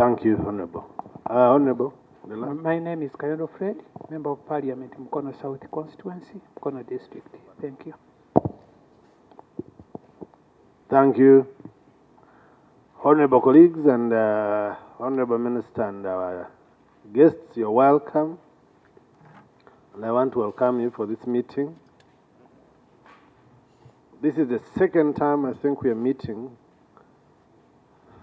Thank you, Honorable. Honorable. My name is Kayondo Fred, Member of Parliament, Mukono South Constituency, Mukono District. Thank you. Thank you. Honorable colleagues and Honorable Minister and our guests, you're welcome. And I want to welcome you for this meeting. This is the second time I think we are meeting.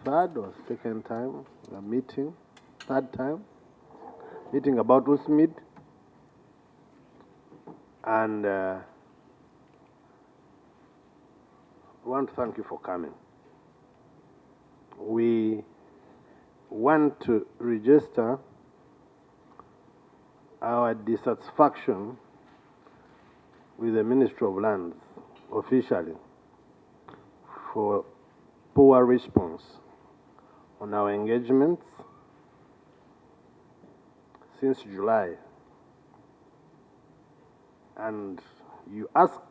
Third or second time we are meeting. Third time. Meeting about USMID. And I want to thank you for coming. We want to register our dissatisfaction with the Ministry of Lands officially for poor response on our engagements since July. And you ask,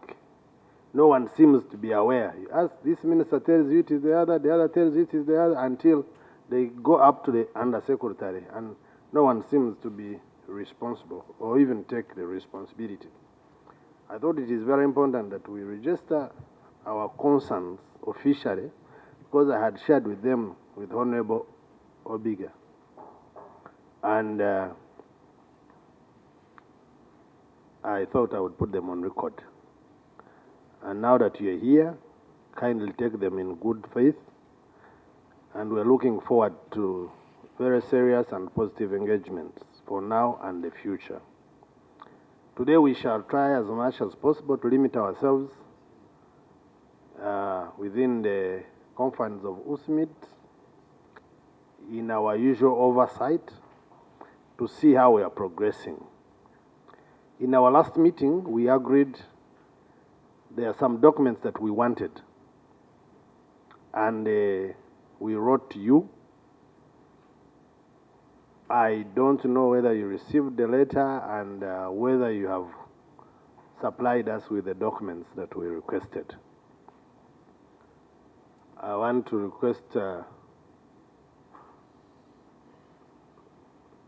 no one seems to be aware. You ask, this minister tells you it is the other tells you it is the other, until they go up to the undersecretary, and no one seems to be responsible or even take the responsibility. I thought it is very important that we register our concerns officially, because I had shared with them, with Honorable Obiga. And I thought I would put them on record. And now that you're here, kindly take them in good faith. And we're looking forward to very serious and positive engagements for now and the future. Today we shall try as much as possible to limit ourselves within the confines of USMID in our usual oversight to see how we are progressing. In our last meeting, we agreed there are some documents that we wanted, and we wrote to you. I don't know whether you received the letter and whether you have supplied us with the documents that we requested. I want to request,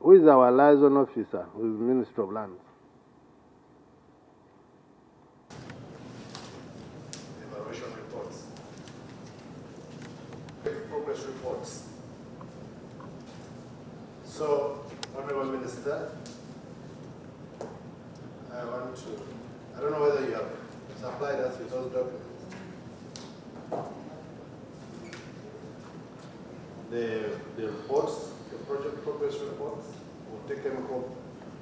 who is our liaison officer with the Ministry of Lands? Evaluation reports. Progress reports. So, Honorable Minister, I don't know whether you have supplied us with those documents. The reports, the project progress reports, or technical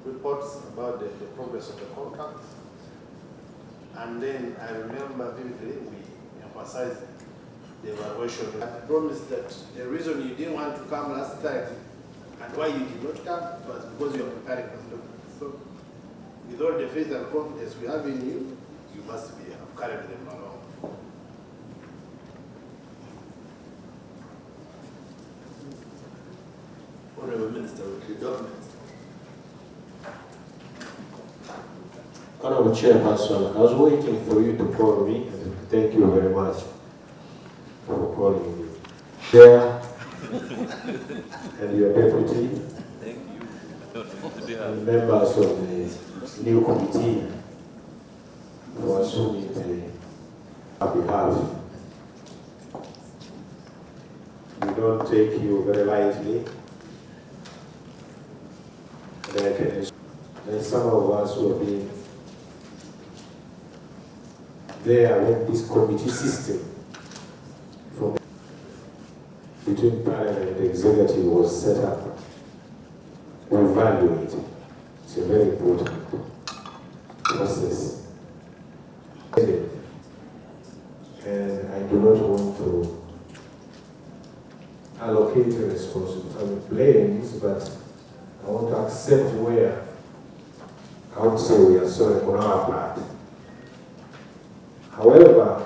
reports about the progress of the contracts. And then I remember vividly we emphasized the evaluation. I promised that the reason you didn't want to come last time and why you did not come was because you are preparing those documents. So, with all the faith and confidence we have in you, you must have carried them along. Honorable Minister, with the documents. Honorable Chairperson, I was waiting for you to call me, and thank you very much for calling me. Chair and your deputy, thank you. and members of the new committee for assuming our behalf. We don't take you very lightly. And some of us will be there when this committee system from between Parliament and the Executive was set up. We evaluate it. It's a very important process. And I do not want to allocate responsibility, blames, but I want to accept where I would say we are sorry on our part. However,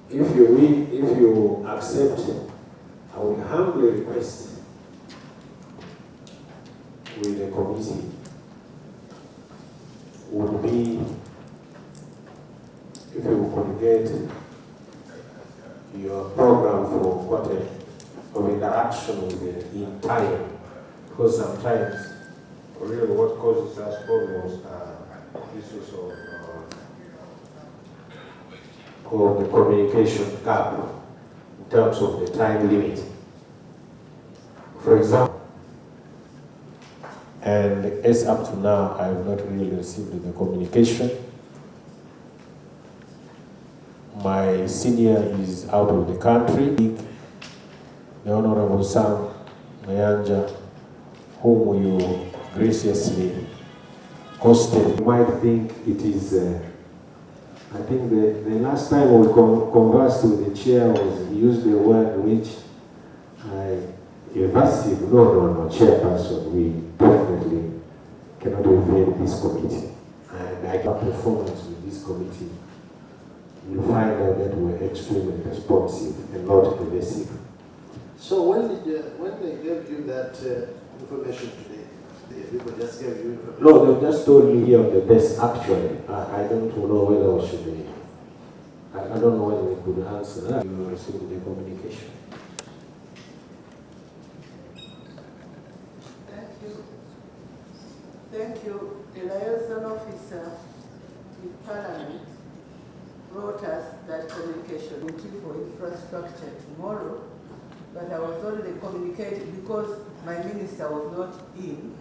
if you accept, I would humbly request with the committee would be if you could get your program for quarter of interaction with the in time, because sometimes really what causes us problems are issues of the communication gap in terms of the time limit. For example, and as up to now, I have not really received the communication. My senior is out of the country. The Honorable Sam Mayanja, whom you graciously hosted. You might think it is, I think the last time we conversed with the chair was, he used the word which evasive. No, chairperson, we definitely cannot evade this committee. And I got performance with this committee. You'll find out that we're extremely responsive and not evasive. So when they gave you that information today, the people just gave you information? No, they just told me here on the desk, actually. I don't know whether we should be, I don't know whether we could answer that. You received the communication. Thank you. The liaison officer with Parliament brought us that communication for infrastructure tomorrow, but I was only communicating because my minister was not in.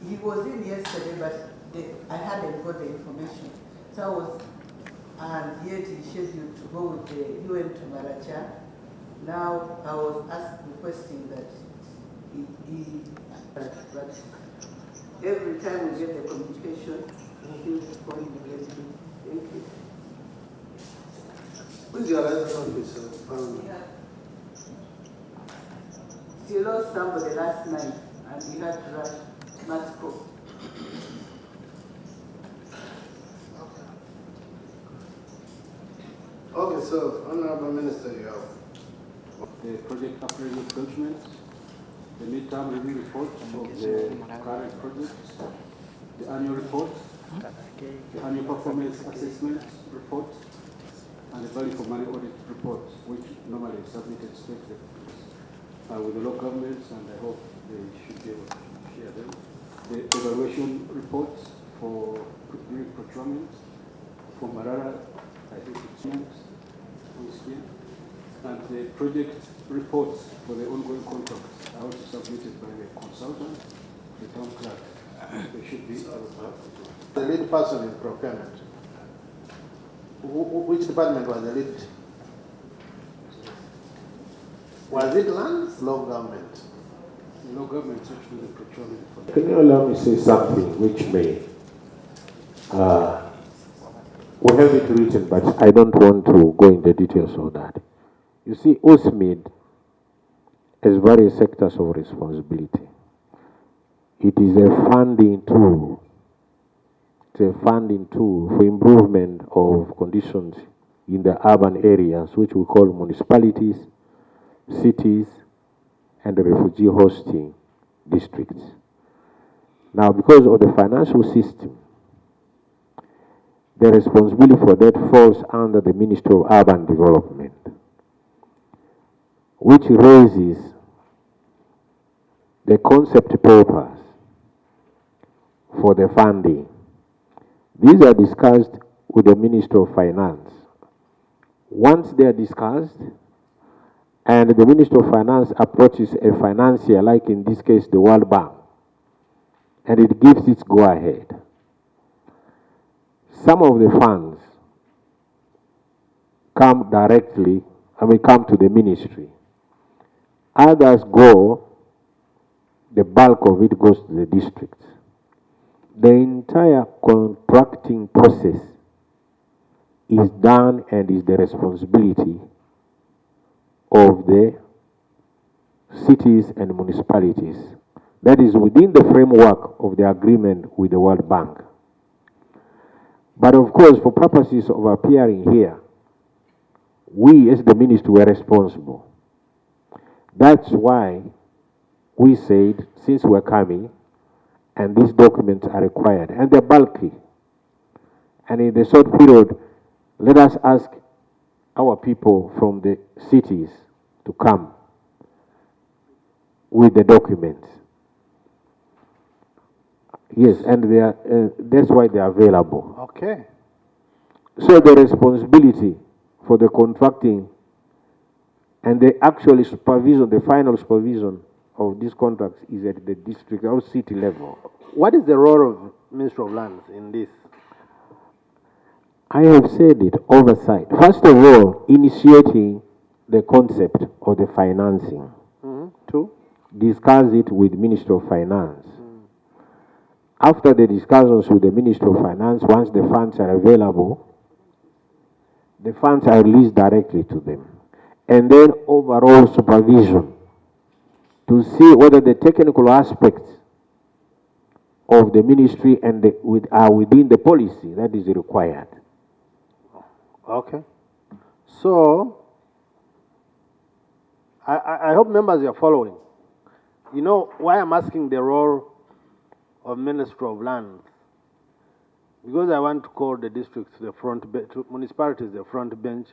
He was in yesterday, but I hadn't got the information. So I was, and yet he scheduled to go with the UN to Maracha. Now I was requesting that but every time we get the communication, he feels communicating. Thank you. Who's your liaison officer? Yeah. He lost somebody last night and he had to rush Moscow. Okay, so Honorable Minister, you have the project appraisal documents, the midterm review reports of the current projects, the annual reports, the annual performance assessment reports, and the value for money audit reports, which normally is submitted to executives with the local governments, and I hope they should be able to share them. The evaluation reports for procurement for Marara, I think it's here, and the project reports for the ongoing contracts are also submitted by the consultant, the town clerk. They should be the lead person in procurement. Which department was the lead? Was it lands, local government? local governments which do the procurement for Can you allow me to say something which may, we have it written, but I don't want to go into details of that. You see, USMID has various sectors of responsibility. It is a funding tool. It's a funding tool for improvement of conditions in the urban areas, which we call municipalities, cities, and refugee hosting districts. Now, because of the financial system, the responsibility for that falls under the Ministry of Urban Development, which raises the concept papers for the funding. These are discussed with the Ministry of Finance. Once they are discussed, and the Ministry of Finance approaches a financier, like in this case the World Bank, and it gives its go-ahead. Some of the funds come directly, come to the ministry. Others go, the bulk of it goes to the districts. The entire contracting process is done and is the responsibility of the cities and municipalities. That is within the framework of the agreement with the World Bank. But of course, for purposes of appearing here, we as the ministry were responsible. That's why we said, since we're coming, and these documents are required, and they're bulky, and in the short period, let us ask our people from the cities to come with the documents. Yes, and they are, that's why they are available. Okay. So the responsibility for the contracting and the actual supervision, the final supervision of these contracts is at the district or city level. What is the role of Ministry of Lands in this? I have said it, oversight. First of all, initiating the concept of the financing. Two? Discuss it with Ministry of Finance. After the discussions with the Ministry of Finance, once the funds are available, the funds are released directly to them. And then overall supervision to see whether the technical aspects of the ministry and are within the policy that is required. Okay. So, I hope members are following. You know why I'm asking the role of Ministry of Lands? Because I want to call the districts to the front, to municipalities the front bench,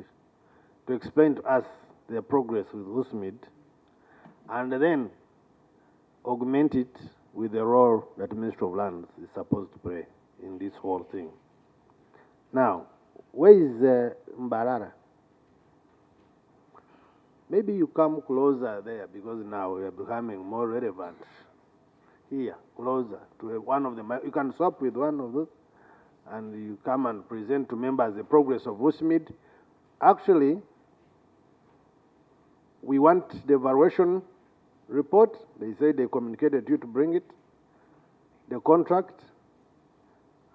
to explain to us their progress with USMID, and then augment it with the role that the Ministry of Lands is supposed to play in this whole thing. Now, where is Mbarara? Maybe you come closer there because now we are becoming more relevant. Here, closer to one of them. You can swap with one of those and you come and present to members the progress of USMID. Actually, we want the evaluation report. They say they communicated you to bring it, the contract,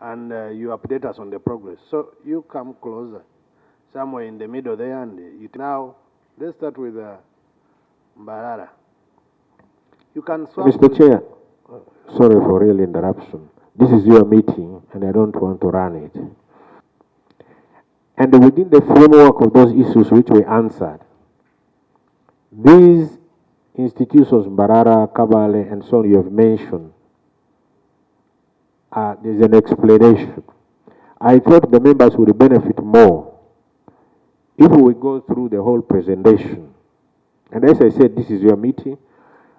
and you update us on the progress. So you come closer, somewhere in the middle there, and you now, let's start with Mbarara. You can swap. Mr. Chair, sorry for real interruption. This is your meeting, and I don't want to run it. And within the framework of those issues which we answered, these institutions, Mbarara, Kabale, and so on, you have mentioned, there's an explanation. I thought the members would benefit more if we go through the whole presentation. And as I said, this is your meeting,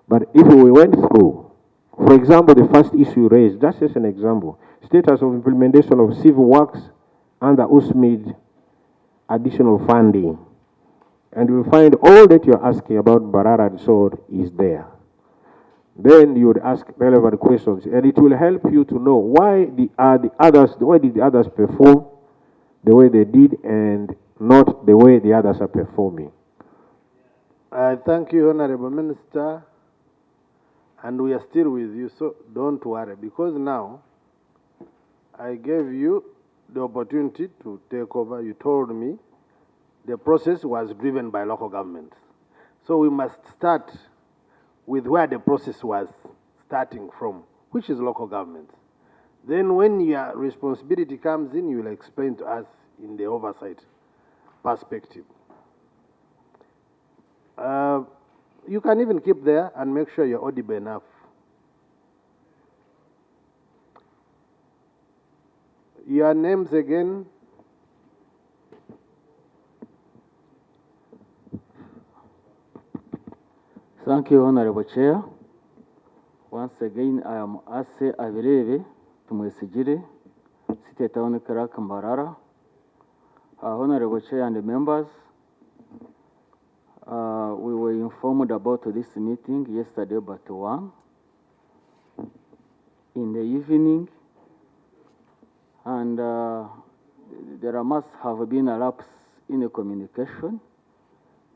but if we went through, for example, the first issue raised, just as an example, status of implementation of civil works under USMID additional funding. And you'll find all that you're asking about Mbarara and so on is there. Then you would ask relevant questions, and it will help you to know why did the others perform the way they did and not the way the others are performing. I thank you, Honorable Minister, and we are still with you, so don't worry, because now I gave you the opportunity to take over. You told me the process was driven by local governments. So we must start with where the process was starting from, which is local government. Then when your responsibility comes in, you will explain to us in the oversight perspective. You can even keep there and make sure you're audible enough. Your names again? Thank you, Honorable Chair. Once again, I am Ase Avireve Tumwesigire, City Town Clerk Mbarara. Honorable Chair and the members, we were informed about this meeting yesterday but 1 in the evening, and there must have been a lapse in the communication,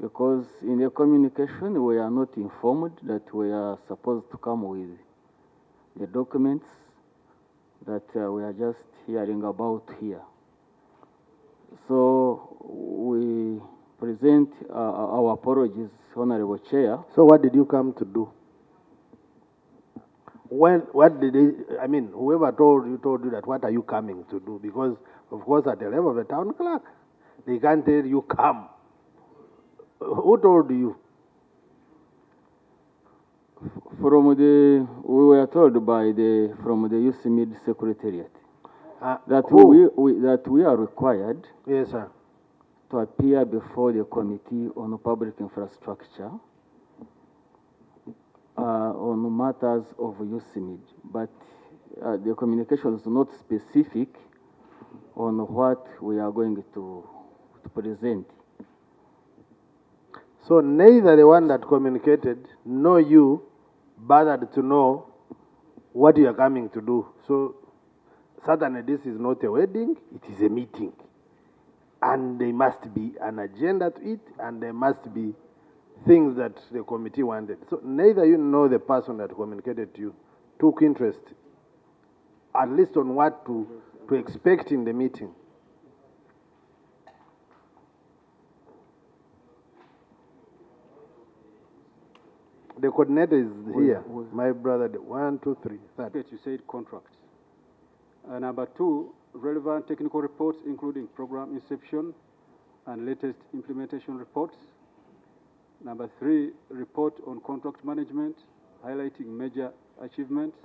because in the communication we are not informed that we are supposed to come with the documents that we are just hearing about here. So we present our apologies, Honorable Chair. So what did you come to do? What did they, I mean, whoever told you that, what are you coming to do? Because, of course, at the level of the town clerk, they can't tell you come. Who told you? We were told from the USMID Secretariat that we are required, yes, sir, to appear before the Committee on Public Infrastructure on matters of USMID, but the communication is not specific on what we are going to present. So neither the one that communicated nor you bothered to know what you are coming to do. So certainly this is not a wedding, it is a meeting. And there must be an agenda to it, and there must be things that the committee wanted. So neither you nor the person that communicated to you took interest, at least on what to expect in the meeting. The coordinator is here. My brother, 1, 2, 3. Third. You said contracts. Number 2, relevant technical reports, including program inception and latest implementation reports. Number 3, report on contract management, highlighting major achievements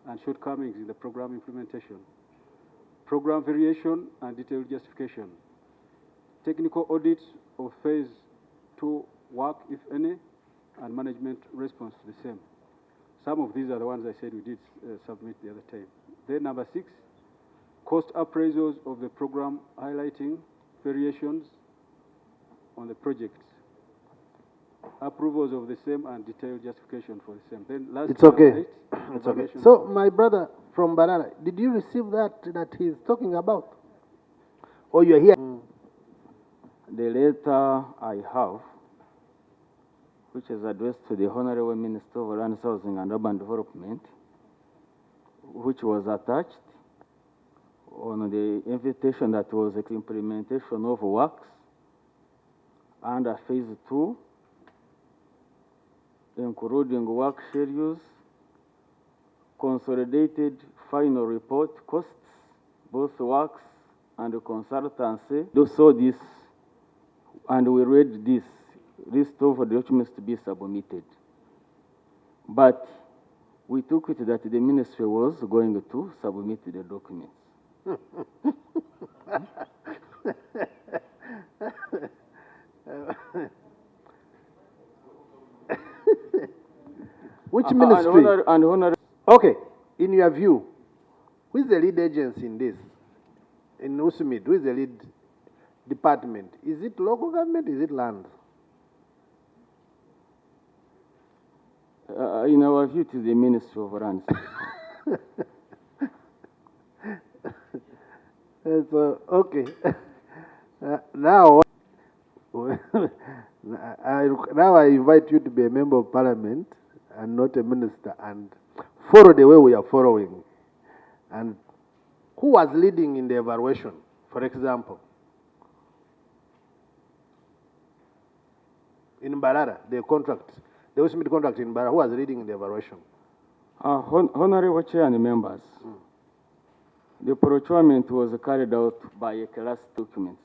and shortcomings in the program implementation. Program variation and detailed justification. Technical audit of phase 2 work, if any, and management response to the same. Some of these are the ones I said we did submit the other time. Then number 6, cost appraisals of the program, highlighting variations on the projects. Approvals of the same and detailed justification for the same. Then last, it's okay. 8, it's okay. So my brother from Banana, did you receive that he's talking about? Or you're here? The letter I have, which is addressed to the Honorable Minister of Land, Housing and Urban Development, which was attached on the invitation that was implementation of works under phase 2, including work schedules, consolidated final report costs, both works and consultancy. They saw this, and we read this list of documents to be submitted. But we took it that the ministry was going to submit the documents. Which ministry? Okay, in your view, who is the lead agency in this? In USMID, who is the lead department? Is it local government? Is it land? In our view, it is the Ministry of Lands. So, okay. Now, now I invite you to be a member of parliament and not a minister, and follow the way we are following. And who was leading in the evaluation, for example? In Mbarara, the contract, the USMID contract in Mbarara, who was leading in the evaluation? Honorable Chair and members, the procurement was carried out by a class documents.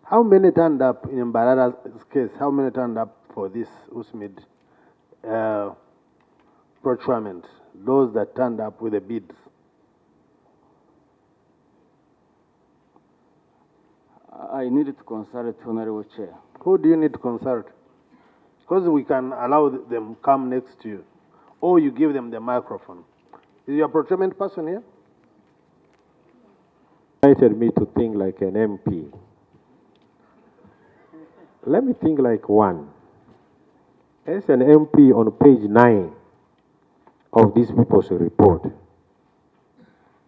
How many turned up in Mbarara's case? How many turned up for this USMID procurement? Those that turned up with the bids? I needed to consult Honorable Chair. Who do you need to consult? Because we can allow them come next to you, or you give them the microphone. Is your procurement person here? Invited me to think like an MP. Let me think like one. As an MP, on page 9 of this people's report,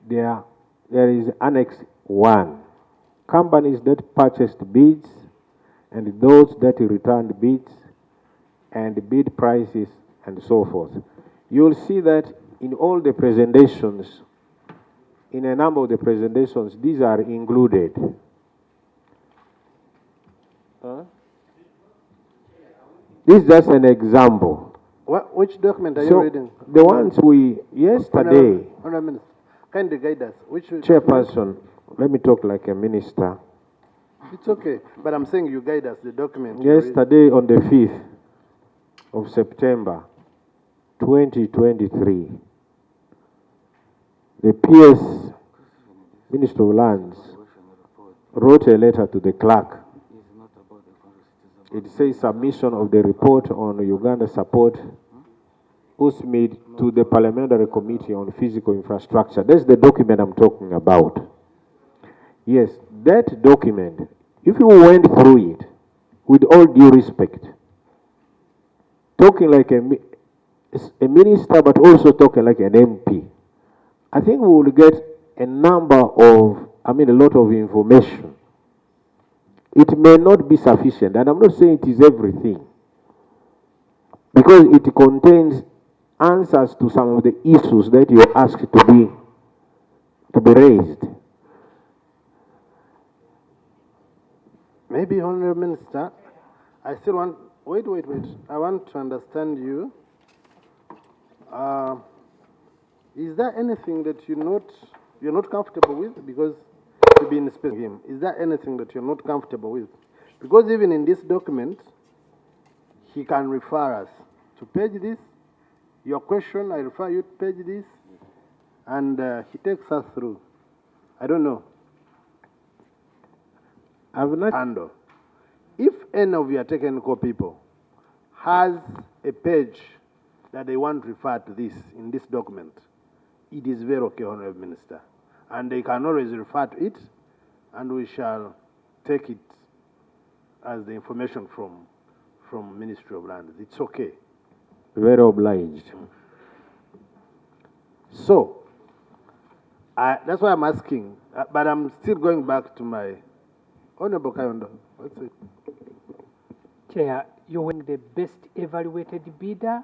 there is Annex 1. Companies that purchased bids and those that returned bids and bid prices and so forth. You will see that in all the presentations, in a number of the presentations, these are included. This is just an example. Which document are you reading? The ones we, yesterday, Honorable Minister, kindly guide us. Which Chairperson, let me talk like a minister. It's okay, but I'm saying you guide us, the document. Yesterday on the 5th of September, 2023, the PS, Minister of Lands, wrote a letter to the clerk. It says submission of the report on Uganda support USMID to the Parliamentary Committee on Physical Infrastructure. That's the document I'm talking about. Yes, that document, if you went through it, with all due respect, talking like a minister, but also talking like an MP, I think we will get a lot of information. It may not be sufficient, and I'm not saying it is everything, because it contains answers to some of the issues that you asked to be raised. Maybe, Honorable Minister, I still want, wait. I want to understand you. Is there anything that you're not comfortable with? Because you've been speaking to him. Is there anything that you're not comfortable with? Because even in this document, he can refer us to page this. Your question, I refer you to page this. And he takes us through. I don't know. I've not handled. If any of your technical people has a page that they want to refer to this in this document, it is very okay, Honorable Minister. And they can always refer to it, and we shall take it as the information from Ministry of Lands. It's okay. Very obliged. So, that's why I'm asking, but I'm still going back to my Honorable Kayondo. What's it? Chair, you were the best evaluated bidder,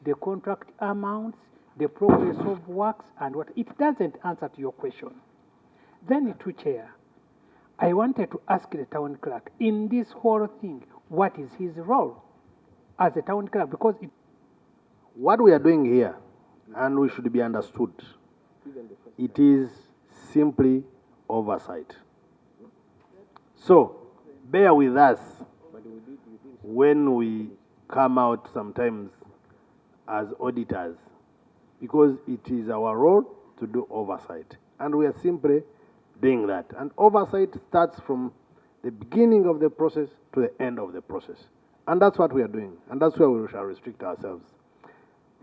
the contract amounts, the progress of works, and what. It doesn't answer to your question. Then, to Chair, I wanted to ask the town clerk, in this whole thing, what is his role as a town clerk? Because what we are doing here, and we should be understood, it is simply oversight. So, bear with us when we come out sometimes as auditors, because it is our role to do oversight. And we are simply doing that. And oversight starts from the beginning of the process to the end of the process. And that's what we are doing. And that's where we shall restrict ourselves.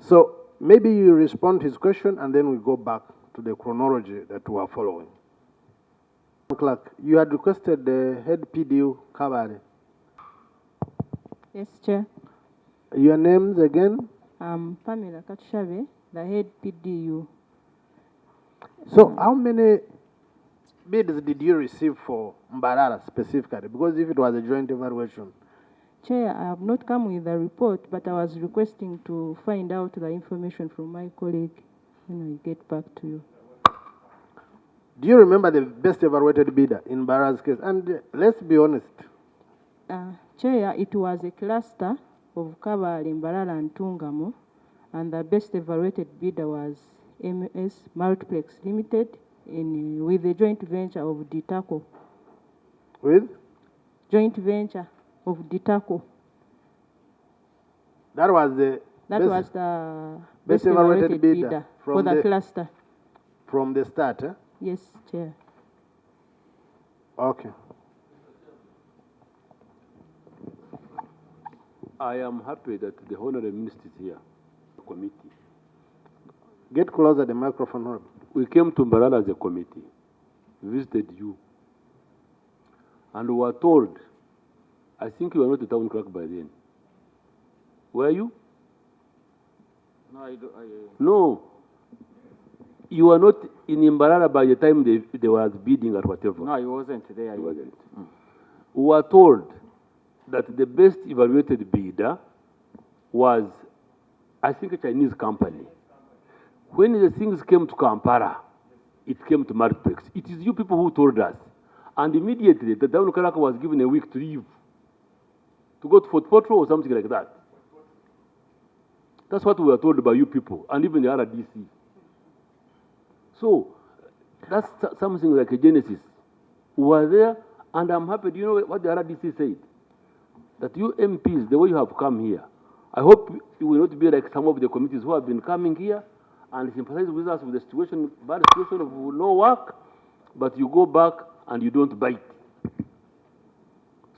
So maybe you respond to his question, and then we go back to the chronology that we are following. Clerk, you had requested the head PDU Kabare. Yes, Chair. Your names again? Pamela Katushabe, the head PDU. So how many bids did you receive for Mbarara specifically? Because if it was a joint evaluation. Chair, I have not come with a report, but I was requesting to find out the information from my colleague when I get back to you. Do you remember the best evaluated bidder in Mbara's case? And let's be honest. Chair, it was a cluster of Kabale, Mbarara, and Tungamo, and the best evaluated bidder was MS Multiplex Limited with a joint venture of Ditaco. With? Joint venture of Ditaco. That was the best evaluated bidder for the cluster. From the start, eh? Yes, Chair. Okay. I am happy that the Honorable Minister is here, the committee. Get closer to the microphone, Honorable. We came to Mbarara as a committee, visited you, and were told, I think you were not the town clerk by then. Were you? No, No. You were not in Mbarara by the time they were bidding or whatever. No, I wasn't there. You wasn't. We were told that the best evaluated bidder was, I think, a Chinese company. When the things came to Kampala, it came to Multiplex. It is you people who told us. And immediately, the town clerk was given a week to leave, to go to Fort Potro or something like that. That's what we were told by you people, and even the RDC. So, that's something like a genesis. We were there, and I'm happy. Do you know what the RDC said? That you MPs, the way you have come here, I hope you will not be like some of the committees who have been coming here and sympathize with us with the situation, bad situation of no work, but you go back and you don't bite.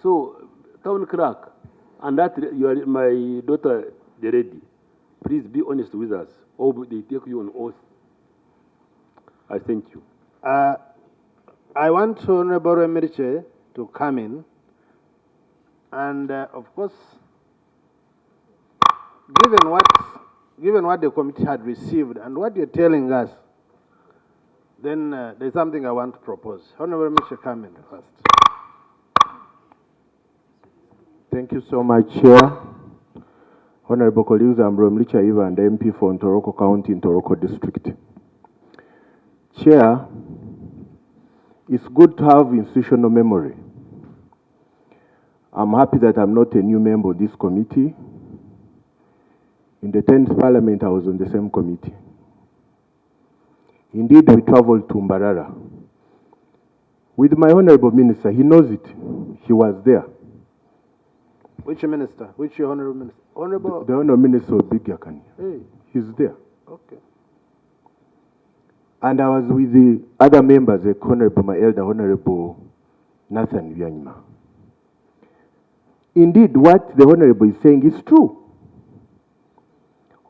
So, town clerk, and that you are my daughter, the lady, Please be honest with us, or they take you on oath. I thank you. I want Honorable Emerche to come in, and of course, given what the committee had received and what you're telling us, then there's something I want to propose. Honorable Emerche, come in first. Thank you so much, Chair. Honorable colleagues, I'm Romlicha Iva and MP for Ntoroko County in Ntoroko District. Chair, it's good to have institutional memory. I'm happy that I'm not a new member of this committee. In the 10th Parliament, I was on the same committee. Indeed, we traveled to Mbarara with my Honorable Minister. He knows it. He was there. Which minister? Which honorable minister? Honorable? The Honorable Minister of Big Yakani. Hey. He's there. Okay. And I was with the other members, the Honorable, my elder Honorable Nathan Vyanyima. Indeed, what the Honorable is saying is true.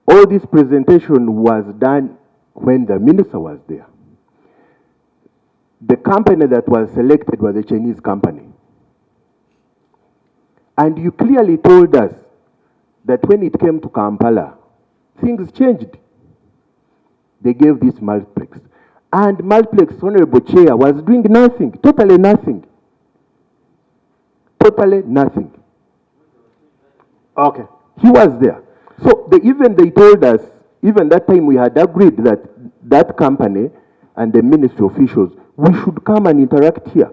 All this presentation was done when the minister was there. The company that was selected was a Chinese company. And you clearly told us that when it came to Kampala, things changed. They gave this multiplex. And multiplex, Honorable Chair, was doing nothing, totally nothing. Totally nothing. Okay. He was there. So even they told us, even that time we had agreed that that company and the ministry officials, we should come and interact here.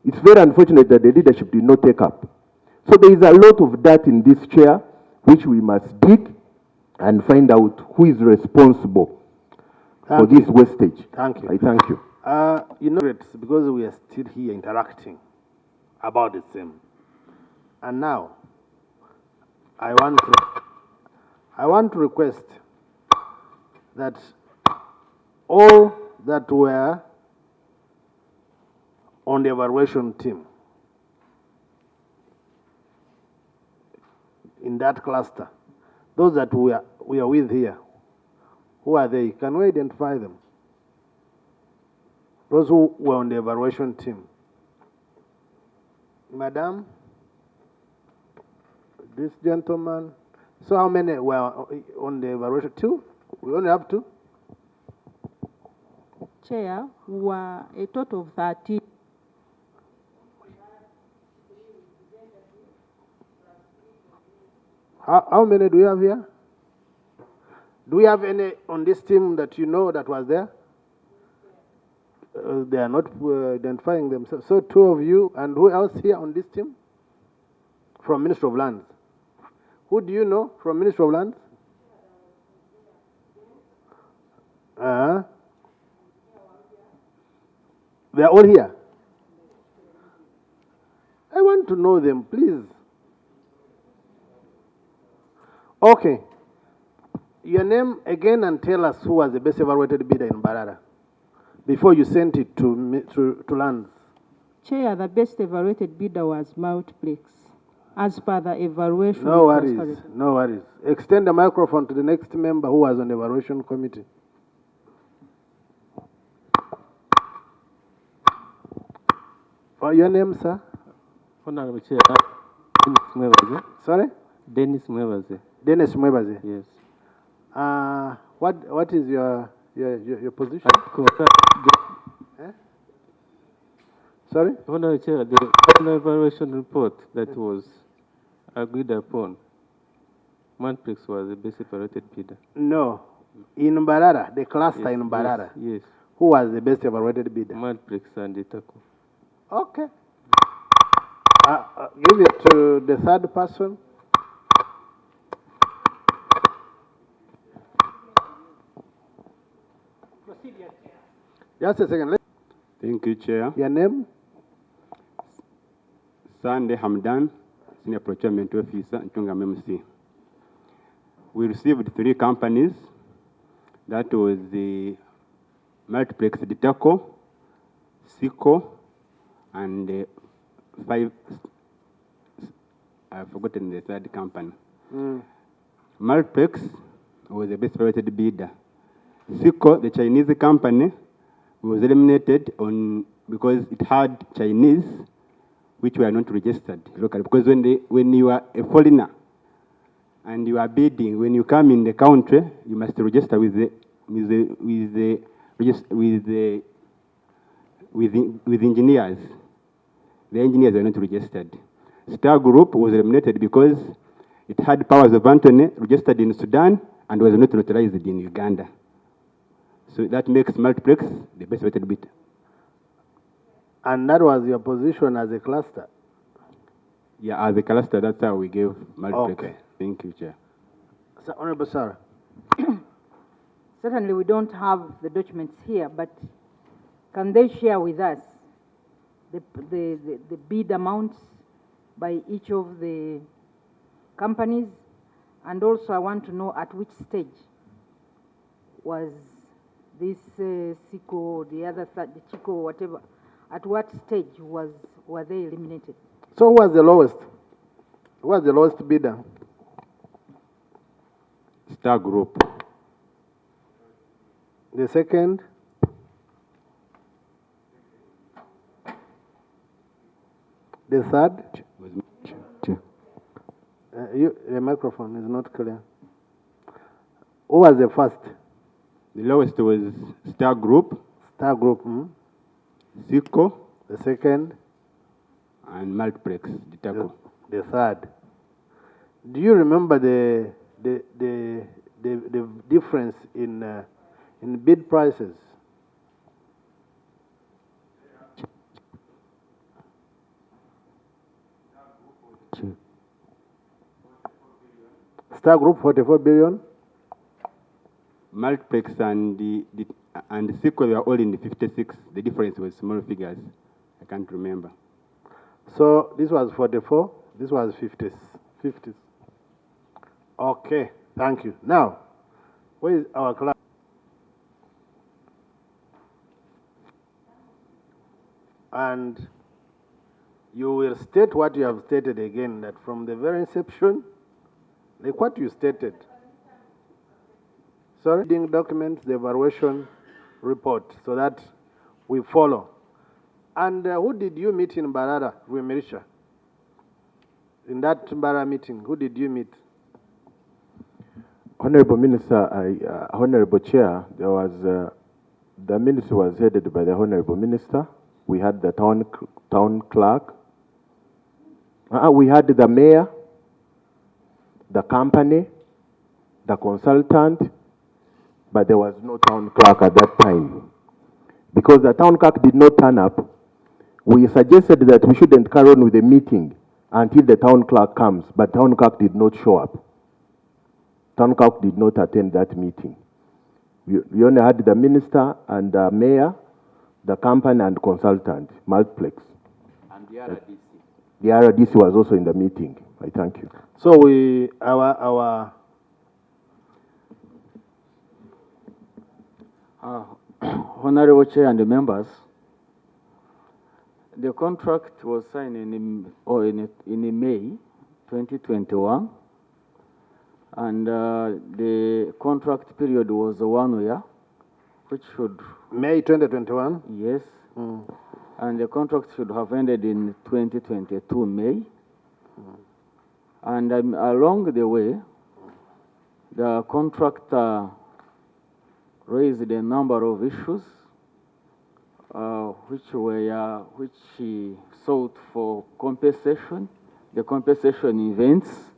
It's very unfortunate that the leadership did not take up. So there is a lot of that in this chair, which we must dig and find out who is responsible for this wastage. Thank you. I thank you. You know, it's because we are still here interacting about the same. And now, I want to request that all that were on the evaluation team in that cluster, those that we are with here, who are they? Can we identify them? Those who were on the evaluation team. Madam, this gentleman. So how many were on the evaluation? 2? We only have 2? Chair, we were a total of 13. How many do we have here? Do we have any on this team that you know that was there? They are not identifying themselves. So 2 of you, and who else here on this team? From Ministry of Lands. Who do you know from Ministry of Lands? They are all here. I want to know them, please. Okay. Your name again and tell us who was the best evaluated bidder in Mbarara before you sent it to Lands. Chair, the best evaluated bidder was multiplex, as per the evaluation. No worries, no worries. Extend the microphone to the next member who was on the evaluation committee. Your name, sir? Honorable Chair, Dennis Mwebaze. Sorry? Dennis Mwebaze. Dennis Mwebaze. Yes. What is your position? Sorry? Honorable Chair, the final evaluation report that was agreed upon, multiplex was the best evaluated bidder. No. In Mbarara, the cluster in Mbarara. Yes. Who was the best evaluated bidder? Multiplex and Itaco. Okay. Give it to the third person. Just a second. Thank you, Chair. Your name? Sunday Hamdan, Senior Procurement Officer, Ntunga MC. We received 3 companies. That was the Multiplex Ditaco, Sico, and 5, I've forgotten the third company. Multiplex was the best evaluated bidder. Seco, the Chinese company, was eliminated because it had Chinese which were not registered locally. Because when you are a foreigner and you are bidding, when you come in the country, you must register with engineers. The engineers are not registered. Star Group was eliminated because it had powers of attorney registered in Sudan and was not notarized in Uganda. So that makes Multiplex the best rated bidder. And that was your position as a cluster? Yeah, as a cluster, that's how we gave Multiplex. Okay. Thank you, Chair. So, Honorable Sarah. Certainly, we don't have the documents here, but can they share with us the bid amounts by each of the companies? And also, I want to know at which stage was this Seco, the other third, the Chico, whatever, at what stage were they eliminated? So who was the lowest? Who was the lowest bidder? Star Group. The second? The third? The microphone is not clear. Who was the first? The lowest was Star Group. Star Group. Seco. The second? And Multiplex, the third. Do you remember the difference in bid prices? Star Group 44 billion. Multiplex and Seco, they are all in the 56. The difference was small figures. I can't remember. So this was 44, this was 50s. Okay, thank you. Now, where is our class? And you will state what you have stated again, that from the very inception, like what you stated. Sorry, reading documents, the evaluation report, so that we follow. And who did you meet in Mbarara, Ruemirisha? In that Mbarara meeting, who did you meet? Honorable Minister, Honorable Chair, there was the ministry was headed by the Honorable Minister. We had the town clerk. We had the mayor, the company, the consultant, but there was no town clerk at that time. Because the town clerk did not turn up, we suggested that we shouldn't carry on with the meeting until the town clerk comes, but town clerk did not show up. Town clerk did not attend that meeting. We only had the minister and the mayor, the company and consultant, Multiplex. And the RDC. The RDC was also in the meeting. I thank you. So our Honorable Chair and the members, the contract was signed in May 2021, and the contract period was 1 year, which should... May 2021? Yes. And the contract should have ended in 2022 May. And along the way, the contractor raised a number of issues which he sought for compensation. The compensation events.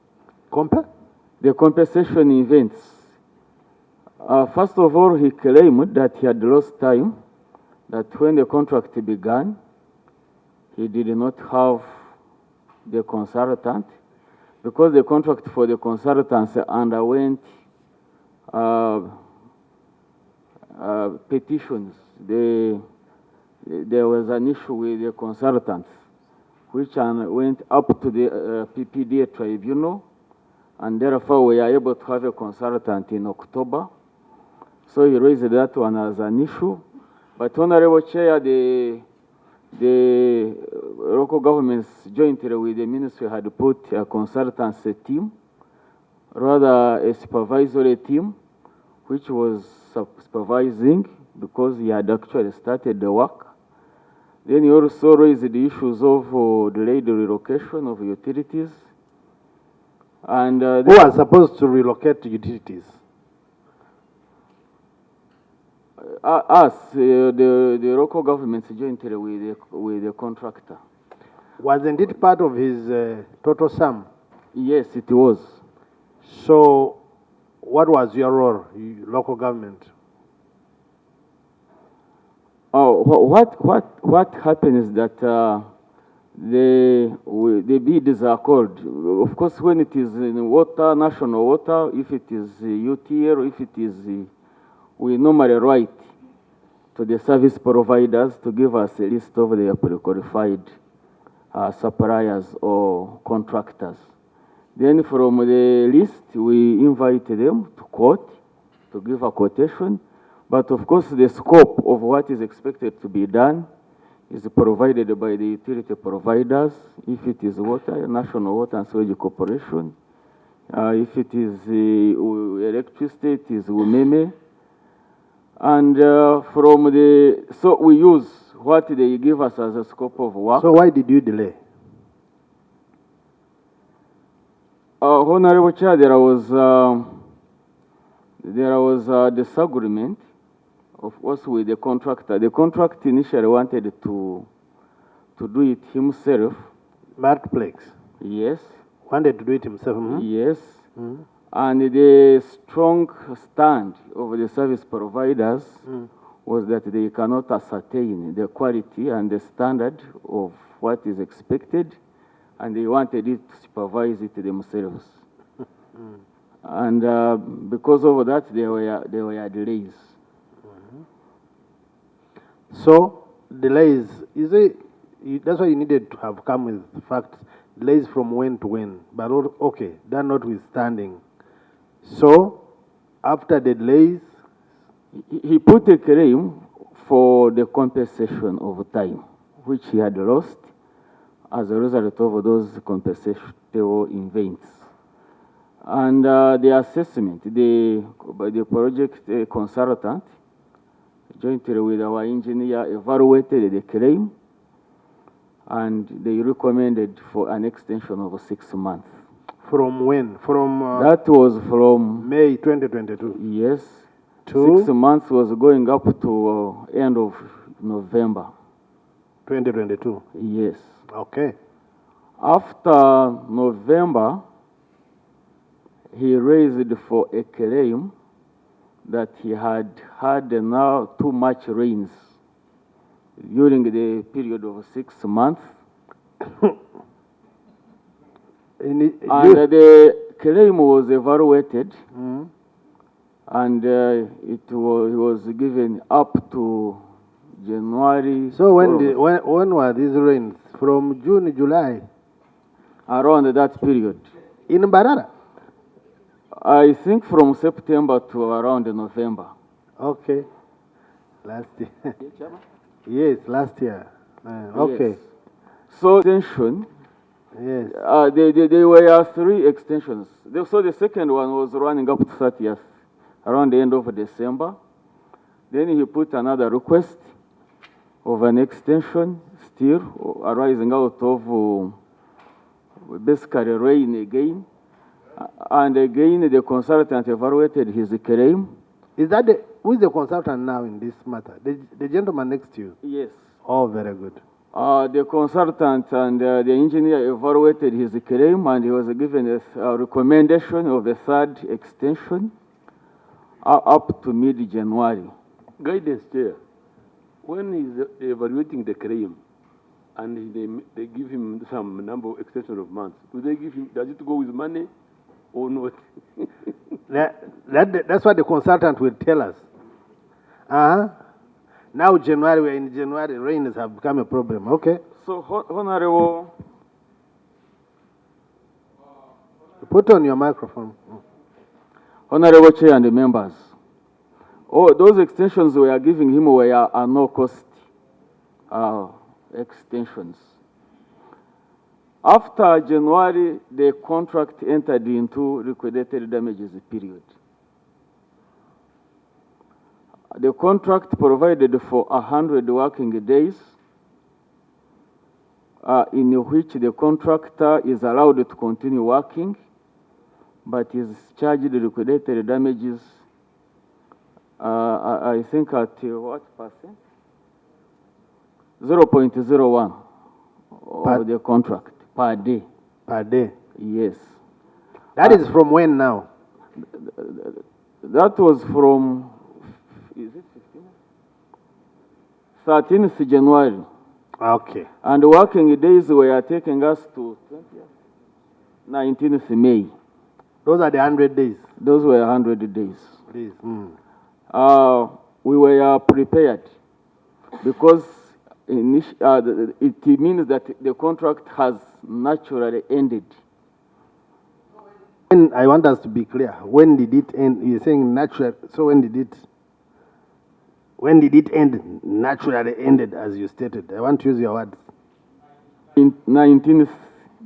The compensation events. First of all, he claimed that he had lost time, that when the contract began, he did not have the consultant, because the contract for the consultants underwent petitions. There was an issue with the consultants, which went up to the PPDA tribunal, and therefore we are able to have a consultant in October. So he raised that one as an issue. But Honorable Chair, the local governments jointly with the ministry had put a consultancy team rather a supervisory team, which was supervising because he had actually started the work. Then he also raised the issues of delayed relocation of utilities. And who are supposed to relocate utilities? Us, the local governments jointly with the contractor. Wasn't it part of his total sum? Yes, it was. So, what was your role, local government? Oh, what happened is that the bids are called. Of course, when it is in water, national water, if it is UTL, if it is, we normally write to the service providers to give us a list of the pre-qualified suppliers or contractors. Then from the list, we invite them to quote, to give a quotation. But of course, the scope of what is expected to be done is provided by the utility providers. If it is water, National Water and Sewage Corporation. If it is electricity, it is UMEME. And so we use what they give us as a scope of work. So why did you delay? Honorable Chair, there was a disagreement, of course, with the contractor. The contractor initially wanted to do it himself. Multiplex? Yes. Wanted to do it himself? Yes. And the strong stand of the service providers was that they cannot ascertain the quality and the standard of what is expected, and they wanted it to supervise it themselves. And because of that, there were delays. So, delays, that's why you needed to have come with facts. Delays from when to when. But okay, that notwithstanding. So, after the delays, he put a claim for the compensation of time, which he had lost as a result of those compensatory events. And the assessment, by the project consultant, jointly with our engineer, evaluated the claim, and they recommended for an extension of 6 months. From when? From that was from May 2022. Yes. To 6 months was going up to end of November 2022. Yes. Okay. After November, he raised for a claim that he had had now too much rains during the period of 6 months. And the claim was evaluated, and he was given up to January. So when were these rains? From June, July? Around that period. In Mbarara? I think from September to around November. Okay. Last year. Yes, last year. Okay. Yes. So extension. Yes. There were 3 extensions. So the second one was running up to 30th, around the end of December. Then he put another request of an extension, still arising out of basically rain again. And again, the consultant evaluated his claim. Is that who is the consultant now in this matter? The gentleman next to you? Yes. Oh, very good. The consultant and the engineer evaluated his claim, and he was given a recommendation of a 3rd extension up to mid-January. Guidance Chair, when he's evaluating the claim and they give him some number of extension of months, does it go with money or not? That's what the consultant will tell us. Now January, we're in January, rains have become a problem. Okay. So, Honorable, put on your microphone. Honorable Chair and the members, those extensions we are giving him are no cost extensions. After January, the contract entered into liquidated damages period. The contract provided for 100 working days in which the contractor is allowed to continue working, but is charged liquidated damages, I think at what percent? 0.01 of the contract per day. Per day? Yes. That is from when now? That was from, is it 13th January. Okay. And working days were taking us to 19th May. Those are the 100 days? Those were 100 days. Please. We were prepared because it means that the contract has naturally ended. And I want us to be clear. When did it end? You're saying natural. So when did it end? Naturally ended, as you stated. I want to use your words. 19th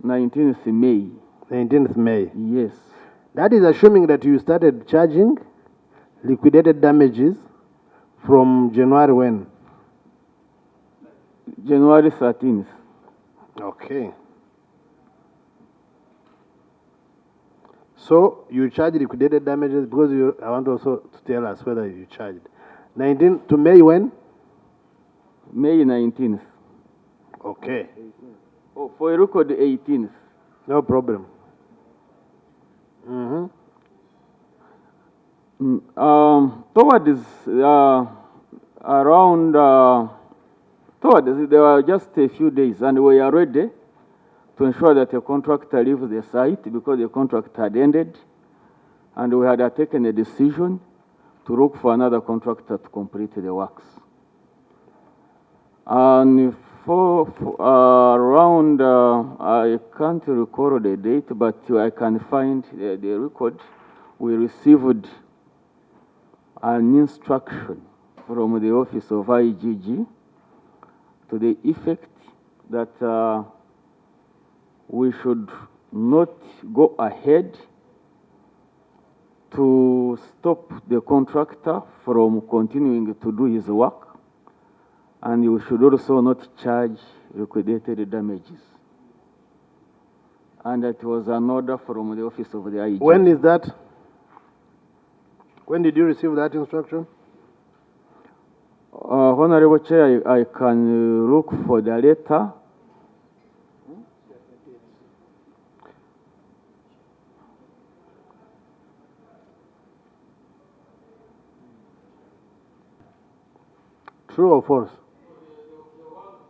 May. 19th May. Yes. That is assuming that you started charging liquidated damages from January when? January 13th. Okay. So you charge liquidated damages because I want also to tell us whether you charged. 19th to May when? May 19th. Okay. Oh, for a record, 18th. No problem. Towards there were just a few days, and we are ready to ensure that the contractor leaves the site because the contract had ended, and we had taken a decision to look for another contractor to complete the works. And for around, I can't recall the date, but I can find the record. We received an instruction from the office of IGG to the effect that we should not go ahead to stop the contractor from continuing to do his work, and we should also not charge liquidated damages. And that was an order from the office of the IGG. When is that? When did you receive that instruction? Honorable Chair, I can look for the letter. True or false?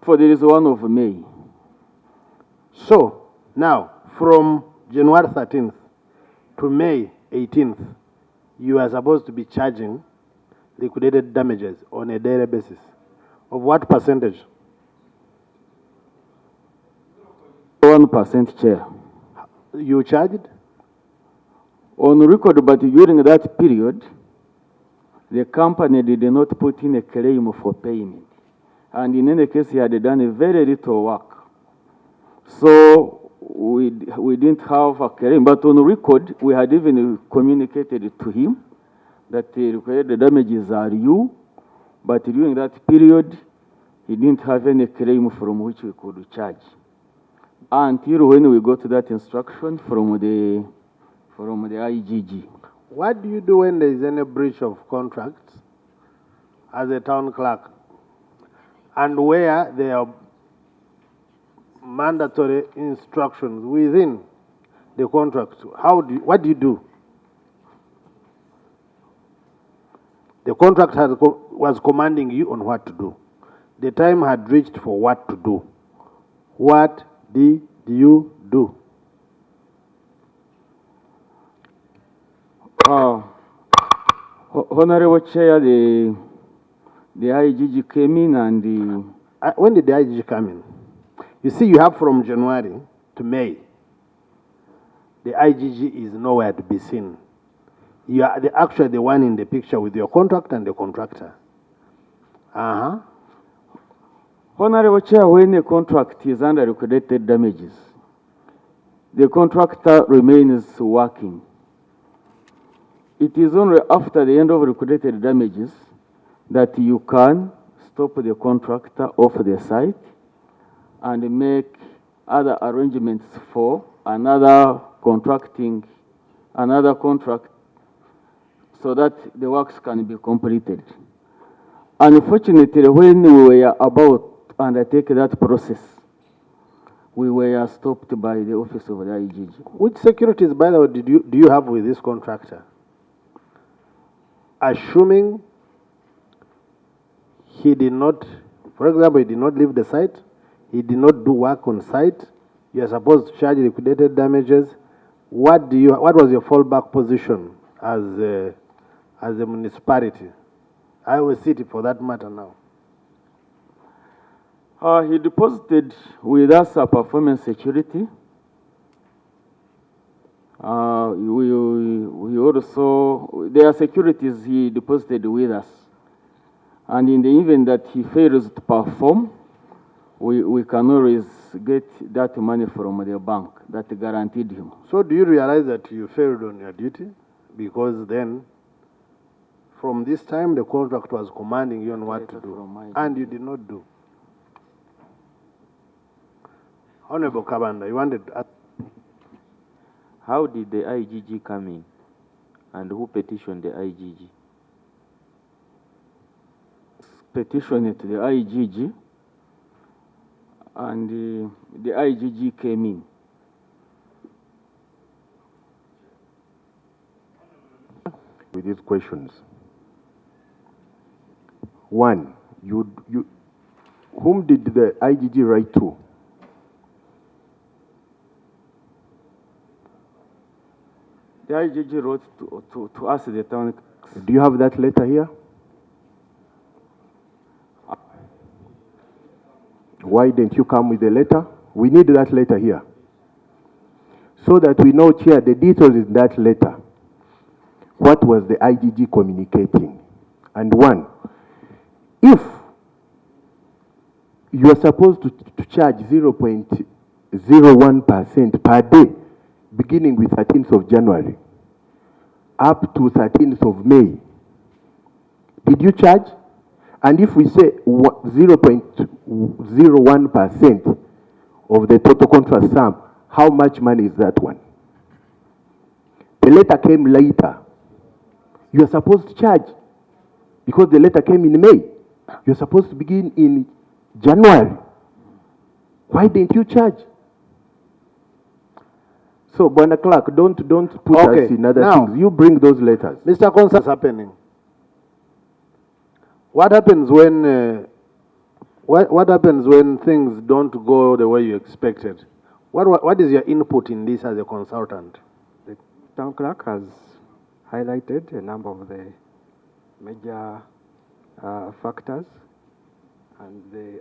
For there is one of May. So, now, from January 13th to May 18th, you are supposed to be charging liquidated damages on a daily basis. Of what percentage? 1%, Chair. You charged? On record, but during that period, the company did not put in a claim for payment. And in any case, he had done a very little work. So we didn't have a claim. But on record, we had even communicated to him that the damages are due. But during that period, he didn't have any claim from which we could charge. Until when we got that instruction from the IGG. What do you do when there is any breach of contract as a town clerk, and where there are mandatory instructions within the contract? What do you do? The contract was commanding you on what to do. The time had reached for what to do. What did you do? Honorable Chair, the IGG came in and when did the IGG come in? You see, you have from January to May. The IGG is nowhere to be seen. You are actually the one in the picture with your contract and the contractor. Honorable Chair, when a contract is under liquidated damages, the contractor remains working. It is only after the end of liquidated damages that you can stop the contractor off the site and make other arrangements for another contract so that the works can be completed. Unfortunately, when we were about to undertake that process, we were stopped by the office of the IGG. Which securities, by the way, do you have with this contractor? Assuming he did not, for example, he did not leave the site, he did not do work on site, you are supposed to charge liquidated damages. What was your fallback position as a municipality? Iowa City, for that matter, now. He deposited with us a performance security. We also, there are securities he deposited with us. And in the event that he fails to perform, we can always get that money from the bank that guaranteed him. So do you realize that you failed on your duty? Because then, from this time, the contract was commanding you on what to do, and you did not do. Honorable Kabanda, you wanted to ask. How did the IGG come in, and who petitioned the IGG? Petitioned to the IGG, and the IGG came in. With these questions. One, whom did the IGG write to? The IGG wrote to us, the town. Do you have that letter here? Why didn't you come with the letter? We need that letter here. So that we know, Chair, the details in that letter. What was the IGG communicating? And one, if you are supposed to charge 0.01% per day, beginning with 13th of January, up to 13th of May, did you charge? And if we say 0.01% of the total contract sum, how much money is that one? The letter came later. You are supposed to charge because the letter came in May. You're supposed to begin in January. Why didn't you charge? So, Bwana Clerk, don't put us in other things. You bring those letters. Mr. Consa, what's happening? What happens when what happens when things don't go the way you expected? What is your input in this as a consultant? The town clerk has highlighted a number of the major factors and the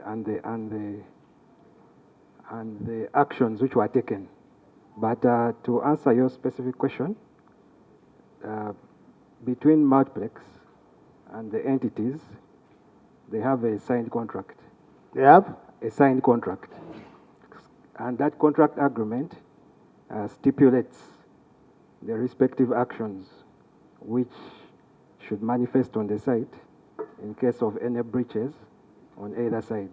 actions which were taken. But to answer your specific question, between Multiplex and the entities, they have a signed contract. They have? A signed contract. And that contract agreement stipulates the respective actions which should manifest on the site in case of any breaches on either side.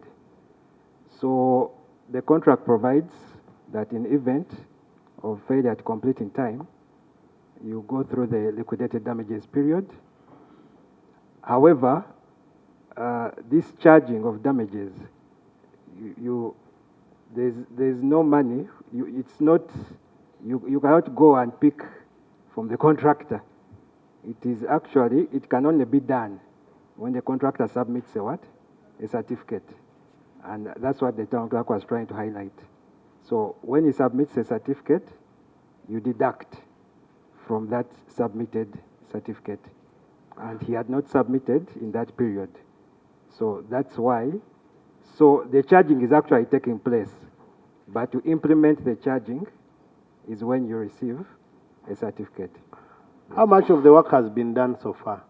So the contract provides that in event of failure to complete in time, you go through the liquidated damages period. However, this charging of damages, there's no money. It's not. You cannot go and pick from the contractor. It is actually, it can only be done when the contractor submits a what? A certificate. And that's what the town clerk was trying to highlight. So when he submits a certificate, you deduct from that submitted certificate. And he had not submitted in that period. So that's why. So the charging is actually taking place. But to implement the charging is when you receive a certificate. How much of the work has been done so far?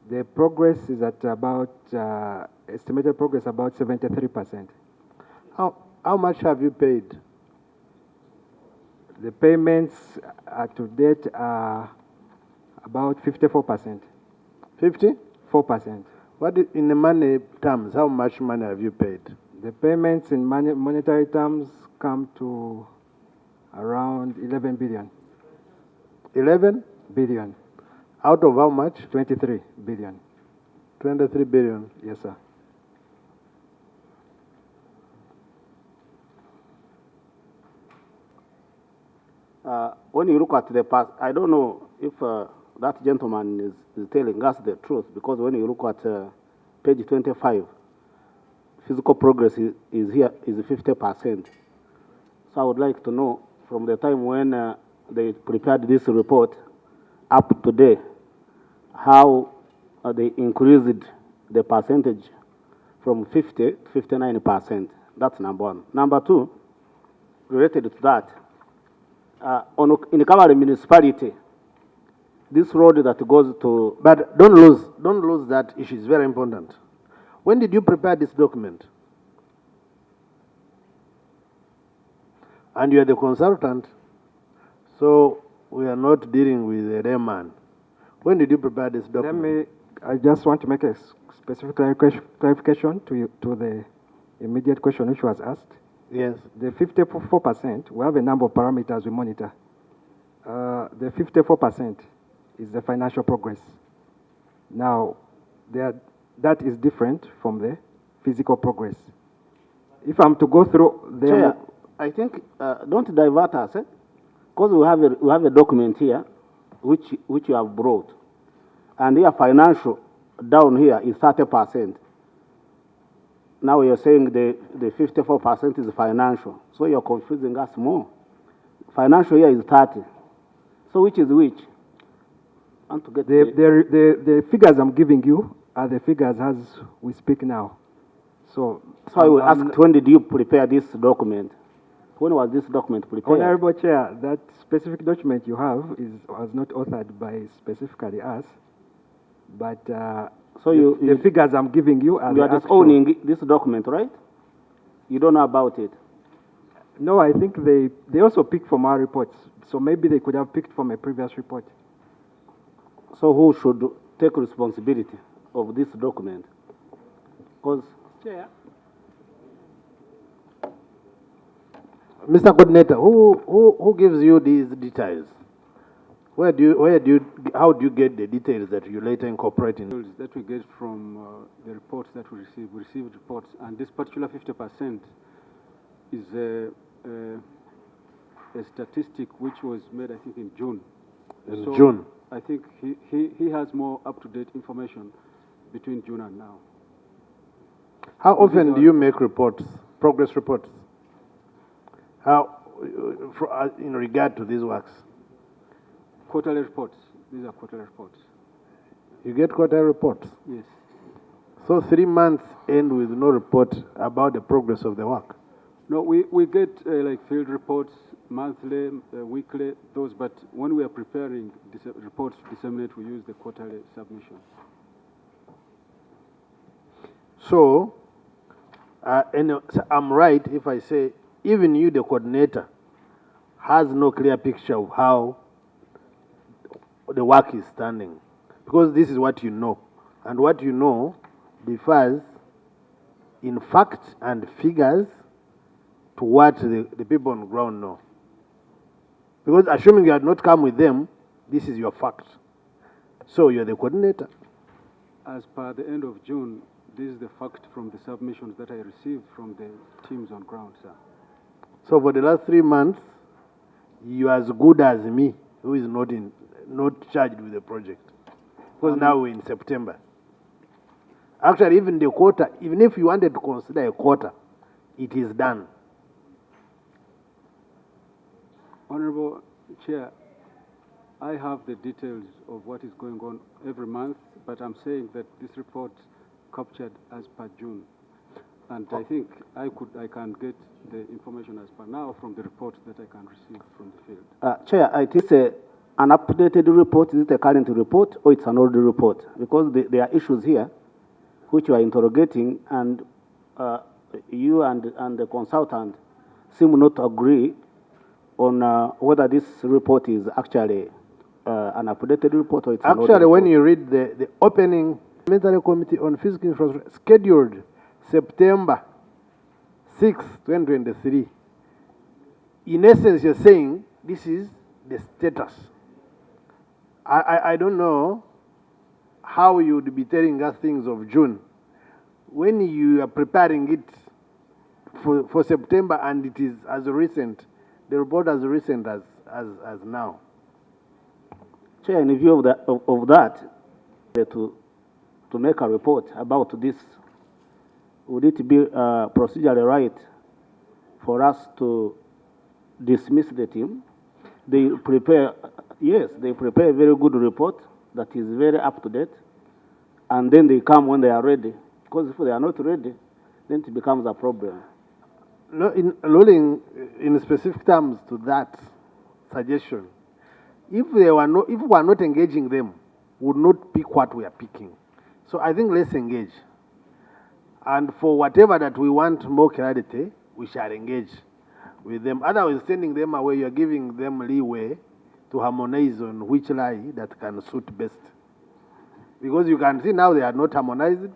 The progress is at about, estimated progress about 73%. How much have you paid? The payments to date are about 54%. 50? 4%. What in the money terms, how much money have you paid? The payments in monetary terms come to around 11 billion. 11? Billion. Out of how much? 23 billion. 23 billion. Yes, sir. When you look at the past, I don't know if that gentleman is telling us the truth, because when you look at page 25, physical progress is here is 50%. So I would like to know from the time when they prepared this report up to today, how they increased the percentage from 50 to 59%. That's number one. Number two, related to that, in Kabale municipality, this road that goes to... But don't lose that issue. It's very important. When did you prepare this document? And you are the consultant, so we are not dealing with a layman. When did you prepare this document? I just want to make a specific clarification to the immediate question which was asked. Yes. The 54%, we have a number of parameters we monitor. The 54% is the financial progress. Now, that is different from the physical progress. If I'm to go through the... Chair, I think, don't divert us, because we have a document here which you have brought. And here financial down here is 30%. Now you're saying the 54% is financial. So you're confusing us more. Financial here is 30. So which is which? I want to get the figures I'm giving you are the figures as we speak now. So I will ask, when did you prepare this document? When was this document prepared? Honorable Chair, that specific document you have was not authored by specifically us, but so the figures I'm giving you are you are disowning this document, right? You don't know about it? No, I think they also picked from our reports, so maybe they could have picked from a previous report. So who should take responsibility of this document? Because Chair. Mr. Coordinator, who gives you these details? How do you get the details that you later incorporate in? That we get from the reports that we receive. We received reports, and this particular 50% is a statistic which was made, I think, in June. In June? I think he has more up-to-date information between June and now. How often do you make reports, progress reports? How, in regard to these works? Quarterly reports. These are quarterly reports. You get quarterly reports? Yes. So 3 months end with no report about the progress of the work? No, we get like field reports, monthly, weekly, those, but when we are preparing reports to disseminate, we use the quarterly submission. So, I'm right if I say, even you, the coordinator, has no clear picture of how the work is standing. Because this is what you know. And what you know differs in fact and figures to what the people on the ground know. Because assuming you had not come with them, this is your fact. So you're the coordinator. As per the end of June, this is the fact from the submissions that I received from the teams on ground, sir. So for the last 3 months, you are as good as me, who is not charged with the project. Because now we're in September. Actually, even the quarter, even if you wanted to consider a quarter, it is done. Honorable Chair, I have the details of what is going on every month, but I'm saying that this report captured as per June. And I think I can get the information as per now from the reports that I can receive from the field. Chair, it is an updated report. Is it a current report or it's an old report? Because there are issues here which you are interrogating, and you and the consultant seem not to agree on whether this report is actually an updated report or it's an old Actually, when report. you read the opening, Parliamentary Committee on Physical Infrastructure scheduled September 6, 2023. In essence, you're saying this is the status. I don't know how you would be telling us things of June when you are preparing it for September and it is as recent, the report as recent as now. Chair, in view of that, to make a report about this, would it be procedurally right for us to dismiss the team? They prepare, yes, they prepare a very good report that is very up to date, and then they come when they are ready. Because if they are not ready, then it becomes a problem. No, in alluding in specific terms to that suggestion, if we are not engaging them, would not pick what we are picking. So I think let's engage. And for whatever that we want more clarity, we shall engage with them. Otherwise, sending them away, you are giving them leeway to harmonize on which lie that can suit best. Because you can see now they are not harmonized,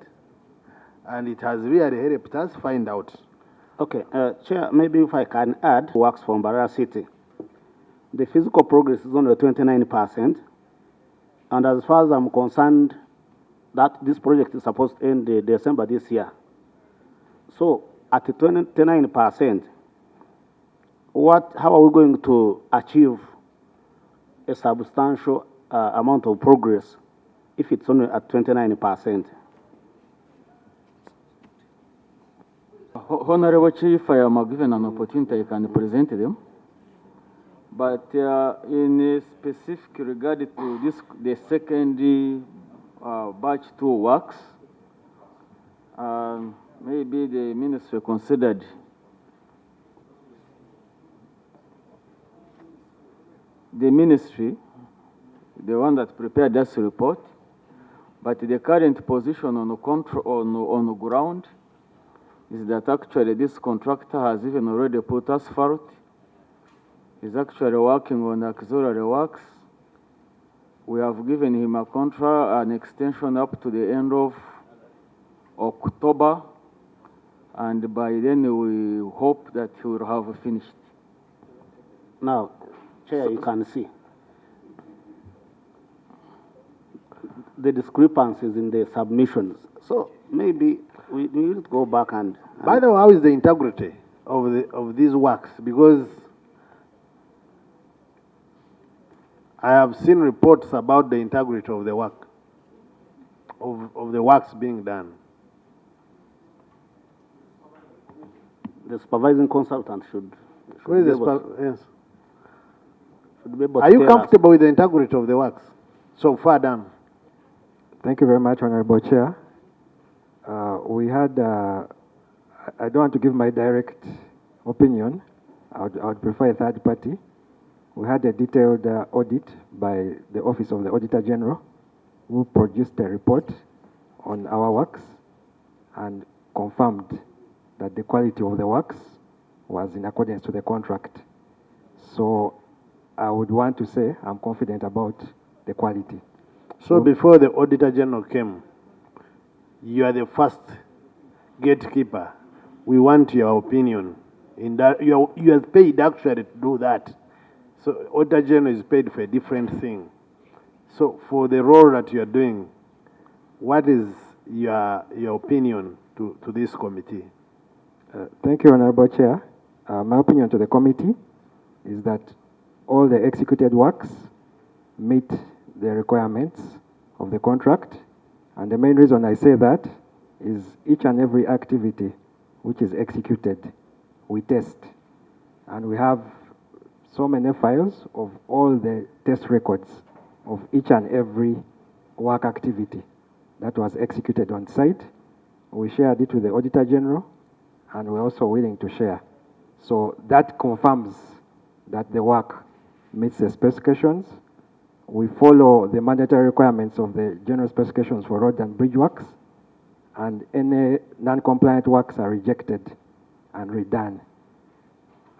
and it has really helped us find out. Okay, Chair, maybe if I can add, works from Barara City. The physical progress is only 29%, and as far as I'm concerned, that this project is supposed to end December this year. So at 29%, how are we going to achieve a substantial amount of progress if it's only at 29%? Honorable Chief, I am given an opportunity, I can present them. But in specific regard to this, the second batch 2 works, maybe the ministry considered the ministry, the one that prepared this report, but the current position on the ground is that actually this contractor has even already put asphalt. He's actually working on auxiliary works. We have given him a contract, an extension up to the end of October, and by then we hope that he will have finished. Now, Chair, you can see the discrepancies in the submissions. So maybe we need to go back and... By the way, how is the integrity of these works? Because I have seen reports about the integrity of the work, of the works being done. The supervising consultant should Where is be the able yes. should be able Are to you tell us. comfortable with the integrity of the works so far done? Thank you very much, Honorable Chair. We had, I don't want to give my direct opinion. I would prefer a third party. We had a detailed audit by the Office of the Auditor General, who produced a report on our works and confirmed that the quality of the works was in accordance to the contract. So I would want to say I'm confident about the quality. So before the Auditor General came, you are the first gatekeeper. We want your opinion. In that, you are paid actually to do that. So Auditor General is paid for a different thing. So for the role that you are doing, what is your opinion to this committee? Thank you, Honorable Chair. My opinion to the committee is that all the executed works meet the requirements of the contract. And the main reason I say that is each and every activity which is executed, we test. And we have so many files of all the test records of each and every work activity that was executed on site. We shared it with the Auditor General, and we're also willing to share. So that confirms that the work meets the specifications. We follow the mandatory requirements of the general specifications for road and bridge works, and any non-compliant works are rejected and redone.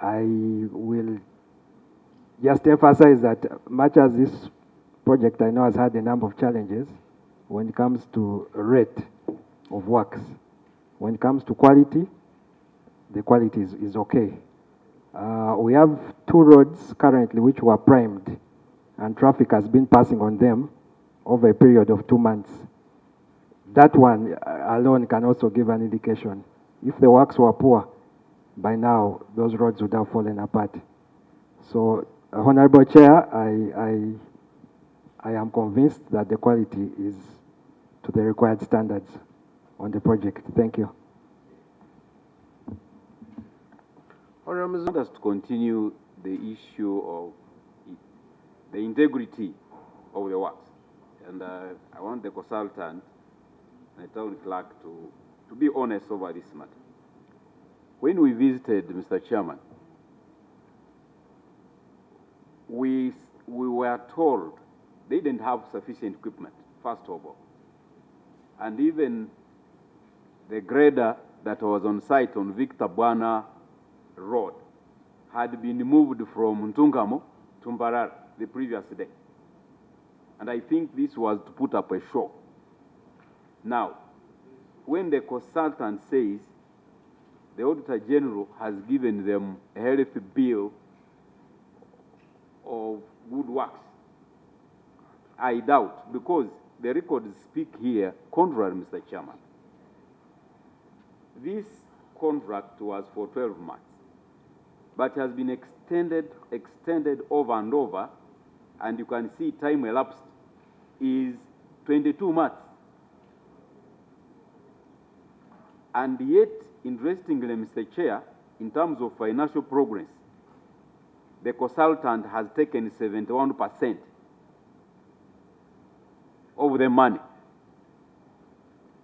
I will just emphasize that much as this project I know has had a number of challenges when it comes to rate of works. When it comes to quality, the quality is okay. We have 2 roads currently which were primed, and traffic has been passing on them over a period of 2 months. That one alone can also give an indication. If the works were poor, by now those roads would have fallen apart. So, Honorable Chair, I am convinced that the quality is to the required standards on the project. Thank you. I want us to continue the issue of the integrity of the works. And I want the consultant and the town clerk to be honest over this matter. When we visited, Mr. Chairman, we were told they didn't have sufficient equipment, first of all. And even the grader that was on site on Victor Buana Road had been moved from Ntungamo to Mbarara the previous day. And I think this was to put up a show. Now, when the consultant says the Auditor General has given them a healthy bill of good works, I doubt, because the records speak here contrary, Mr. Chairman. This contract was for 12 months, but has been extended over and over, and you can see time elapsed is 22 months. And yet, interestingly, Mr. Chair, in terms of financial progress, the consultant has taken 71% of the money,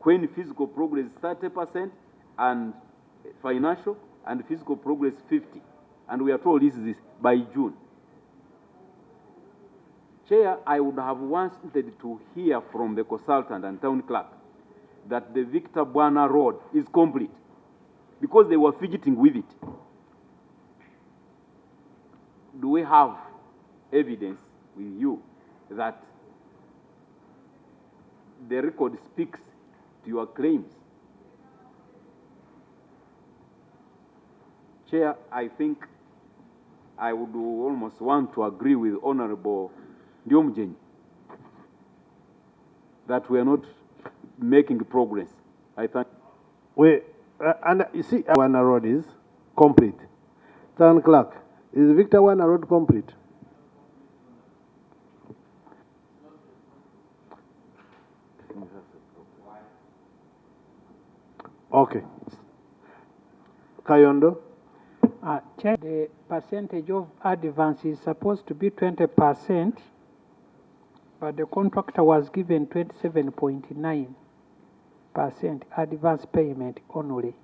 when physical progress is 30% and financial and physical progress 50%. And we are told this is by June. Chair, I would have wanted to hear from the consultant and town clerk that the Victor Buana Road is complete, because they were fidgeting with it. Do we have evidence with you that the record speaks to your claims? Chair, I think I would almost want to agree with Honorable Ndiomjeni that we are not making progress. I thank. And you see, Buana Road is complete. Town clerk, is Victor Buana Road complete? Okay. Kayondo? Chair, the percentage of advance is supposed to be 20%, but the contractor was given 27.9% advance payment only.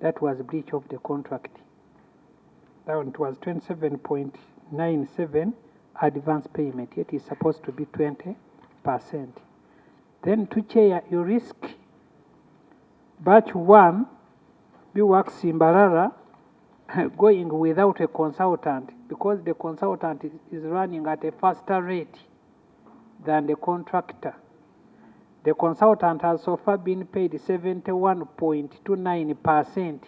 That was breach of the contract. That one was 27.97 advance payment, yet it's supposed to be 20%. Then to Chair, you risk batch 1, B works in Mbarara, going without a consultant, because the consultant is running at a faster rate than the contractor. The consultant has so far been paid 71.29%,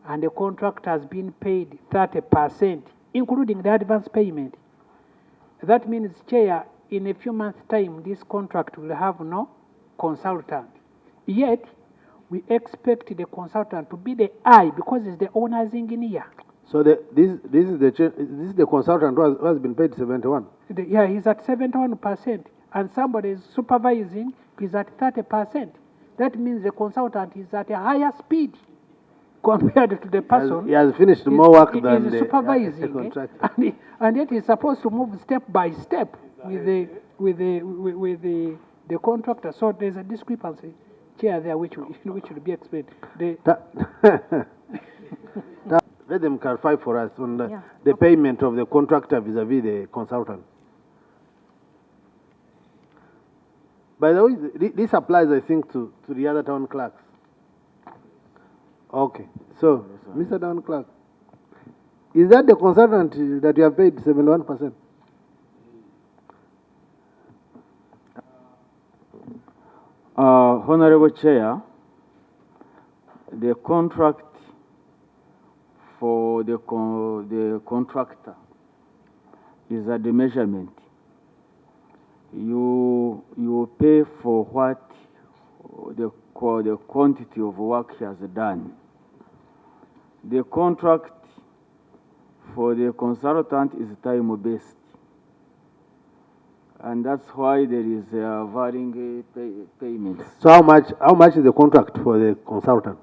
and the contractor has been paid 30%, including the advance payment. That means, Chair, in a few months' time, this contract will have no consultant. Yet, we expect the consultant to be the eye, because it's the owner's engineer. So this is the consultant who has been paid 71. Yeah, he's at 71%, and somebody is supervising is at 30%. That means the consultant is at a higher speed compared to the person. He has finished more work than the supervising, contractor. and yet he's supposed to move step by step with the contractor. So there's a discrepancy, Chair, there which will be explained. Let them clarify for us on the payment of the contractor vis-a-vis the consultant. By the way, this applies, I think, to the other town clerks. Okay. So, Mr. Town Clerk, Is that the consultant that you have paid 71%? Honorable Chair, the contract for the contractor is at the measurement. You pay for what the quantity of work he has done. The contract for the consultant is time-based, and that's why there is varying payments. So how much is the contract for the consultant?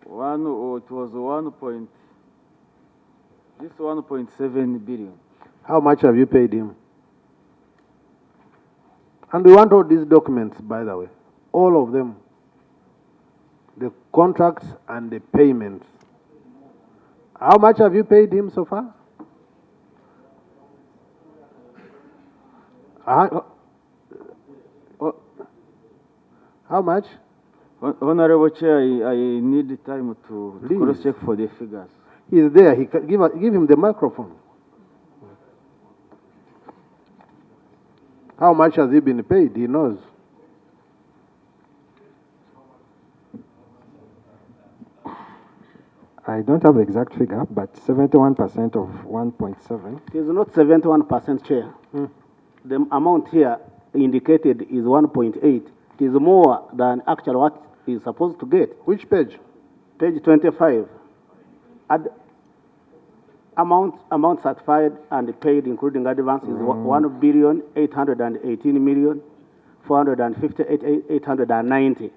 It was 1.7 billion. How much have you paid him? And we want all these documents, by the way, all of them, the contracts and the payments. How much have you paid him so far? How much? Honorable Chair, I need time to cross-check for the figures. He's there. He can give him the microphone. How much has he been paid? He knows. I don't have the exact figure, but 71% of 1.7. It is not 71%, Chair. The amount here indicated is 1.8. It is more than actually what he is supposed to get. Which page? Page 25. Amount certified and paid, including advance, is 1,818,458,890,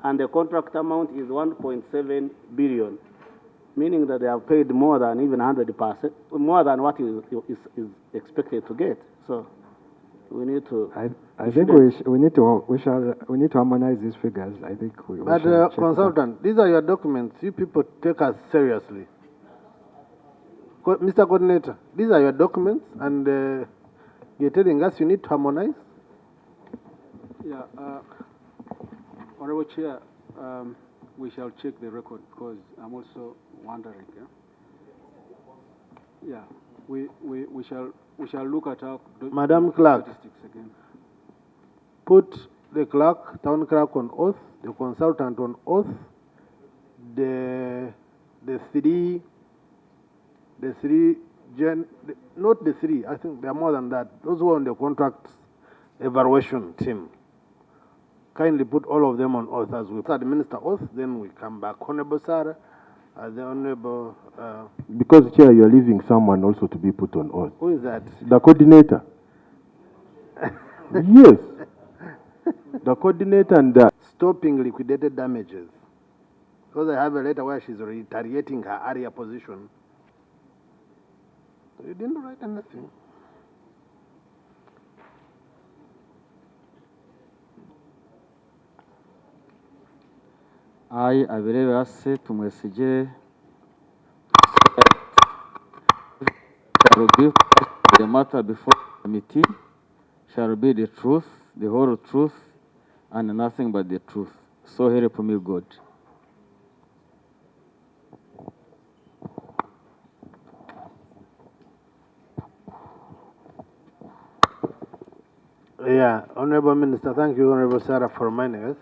and the contract amount is 1.7 billion, meaning that they have paid more than even 100%, more than what is expected to get. So we need to. I think we need to harmonize these figures. I think we. But consultant, these are your documents. You people take us seriously. Mr. Coordinator, these are your documents, and you're telling us you need to harmonize? Yeah, Honorable Chair, we shall check the record because I'm also wondering. Yeah, we shall look at our Madam Clerk, statistics again. put the clerk, town clerk on oath, the consultant on oath, not the three, I think there are more than that. Those who are on the contract evaluation team. Kindly put all of them on oath as we administer oath, then we come back. Honorable Sarah, the Honorable... Because, Chair, you are leaving someone also to be put on oath. Who is that? The coordinator. Yes. The coordinator and the... Stopping liquidated damages. Because I have a letter where she's reiterating her area position. You didn't write anything. I believe ase tumwesije shall give the matter before the committee shall be the truth, the whole truth, and nothing but the truth. So help me God. Yeah, Honorable Minister, thank you, Honorable Sarah, for reminding us.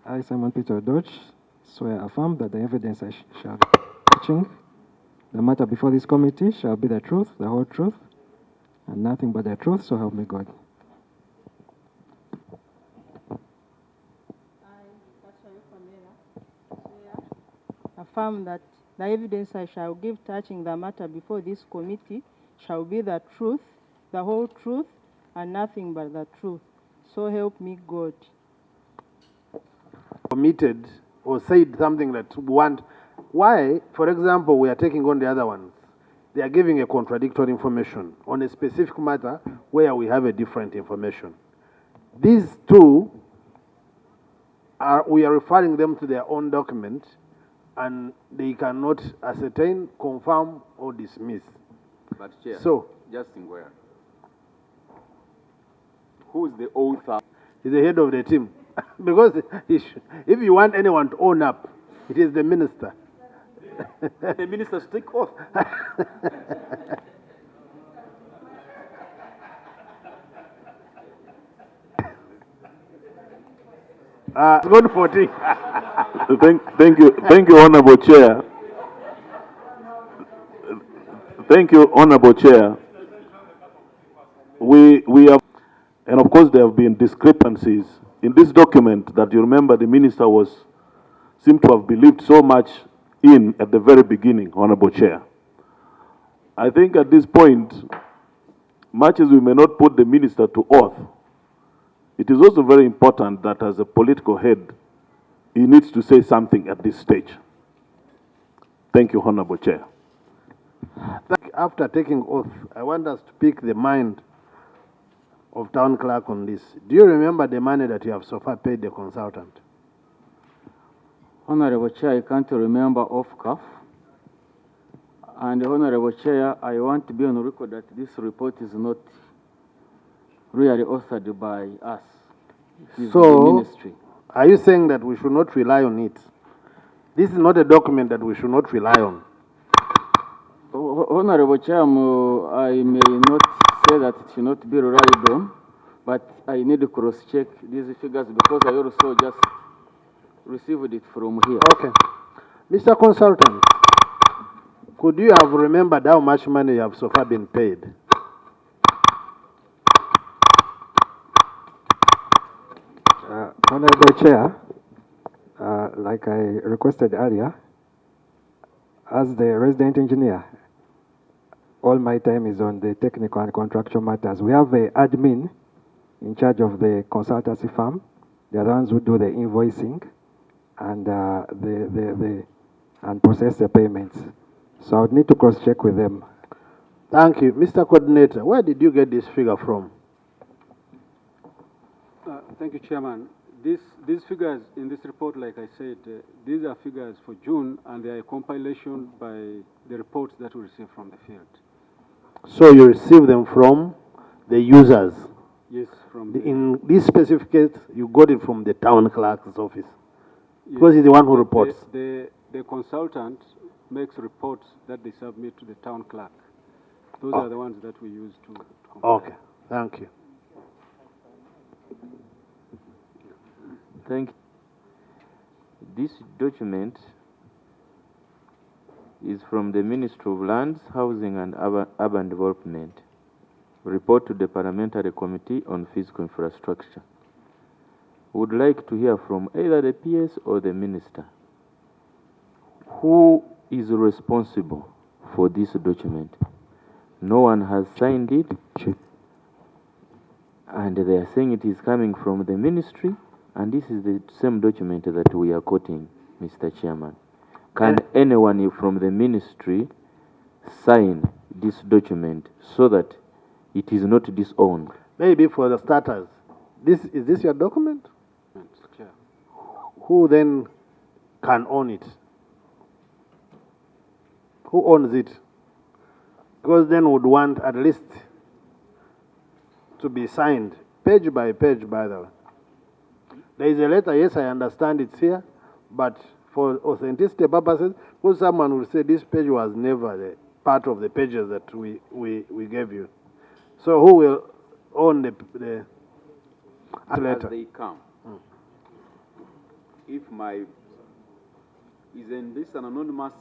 I, Simon Peter Dodge, swear affirm that the evidence I shall be touching the matter before this committee shall be the truth, the whole truth, and nothing but the truth, so help me God. Affirm that the evidence I shall give touching the matter before this committee shall be the truth, the whole truth, and nothing but the truth. So help me God. Committed or said something that we want. Why, for example, we are taking on the other ones? They are giving a contradictory information on a specific matter where we have a different information. These two, we are referring them to their own document, and they cannot ascertain, confirm, or dismiss. But Chair, so, Justin Ware, who is the author? He's the head of the team. Because if you want anyone to own up, It is the minister. The minister should take oath. Good 14. Thank you, Honorable Chair. Thank you, Honorable Chair. We have, and of course there have been discrepancies in this document that you remember the minister seemed to have believed so much in at the very beginning, Honorable Chair. I think at this point, much as we may not put the minister to oath, it is also very important that as a political head, he needs to say something at this stage. Thank you, Honorable Chair. After taking oath, I want us to pick the mind of town clerk on this. Do you remember the money that you have so far paid the consultant? Honorable Chair, I can't remember off cuff. And Honorable Chair, I want to be on record that this report is not really authored by us. It is the ministry. Are you saying that we should not rely on it? This is not a document that we should not rely on. Honorable Chair, I may not say that it should not be relied on, but I need to cross-check these figures because I also just received it from here. Okay. Mr. Consultant, could you have remembered how much money you have so far been paid? Honorable Chair, like I requested earlier, as the resident engineer, all my time is on the technical and contractual matters. We have an admin in charge of the consultancy firm. They are the ones who do the invoicing and and process the payments. So I would need to cross-check with them. Thank you. Mr. Coordinator, where did you get this figure from? Thank you, Chairman. These figures in this report, like I said, these are figures for June, and they are a compilation by the reports that we received from the field. So you receive them from the users? Yes, from in this specific case, you got it from the town clerk's office? Yes, because he's the one who reports. The consultant makes reports that they submit to the town clerk. Those are the ones that we use to compile. Okay, thank you. Thank you. This document is from the Ministry of Lands, Housing and Urban Development. Report to the Parliamentary Committee on Physical Infrastructure. Would like to hear from either the PS or the Minister. Who is responsible for this document? No one has signed it. And they are saying it is coming from the ministry. And this is the same document that we are quoting, Mr. Chairman. Can anyone from the ministry sign this document so that it is not disowned? Maybe for the starters. Is this your document? Yeah. Who then can own it? Who owns it? Because then would want at least to be signed, page by page, by the way. There is a letter, yes, I understand it's here, but for authenticity purposes, because someone will say this page was never the part of the pages that we gave you. So who will own the letter? As they come. Isn't this an anonymous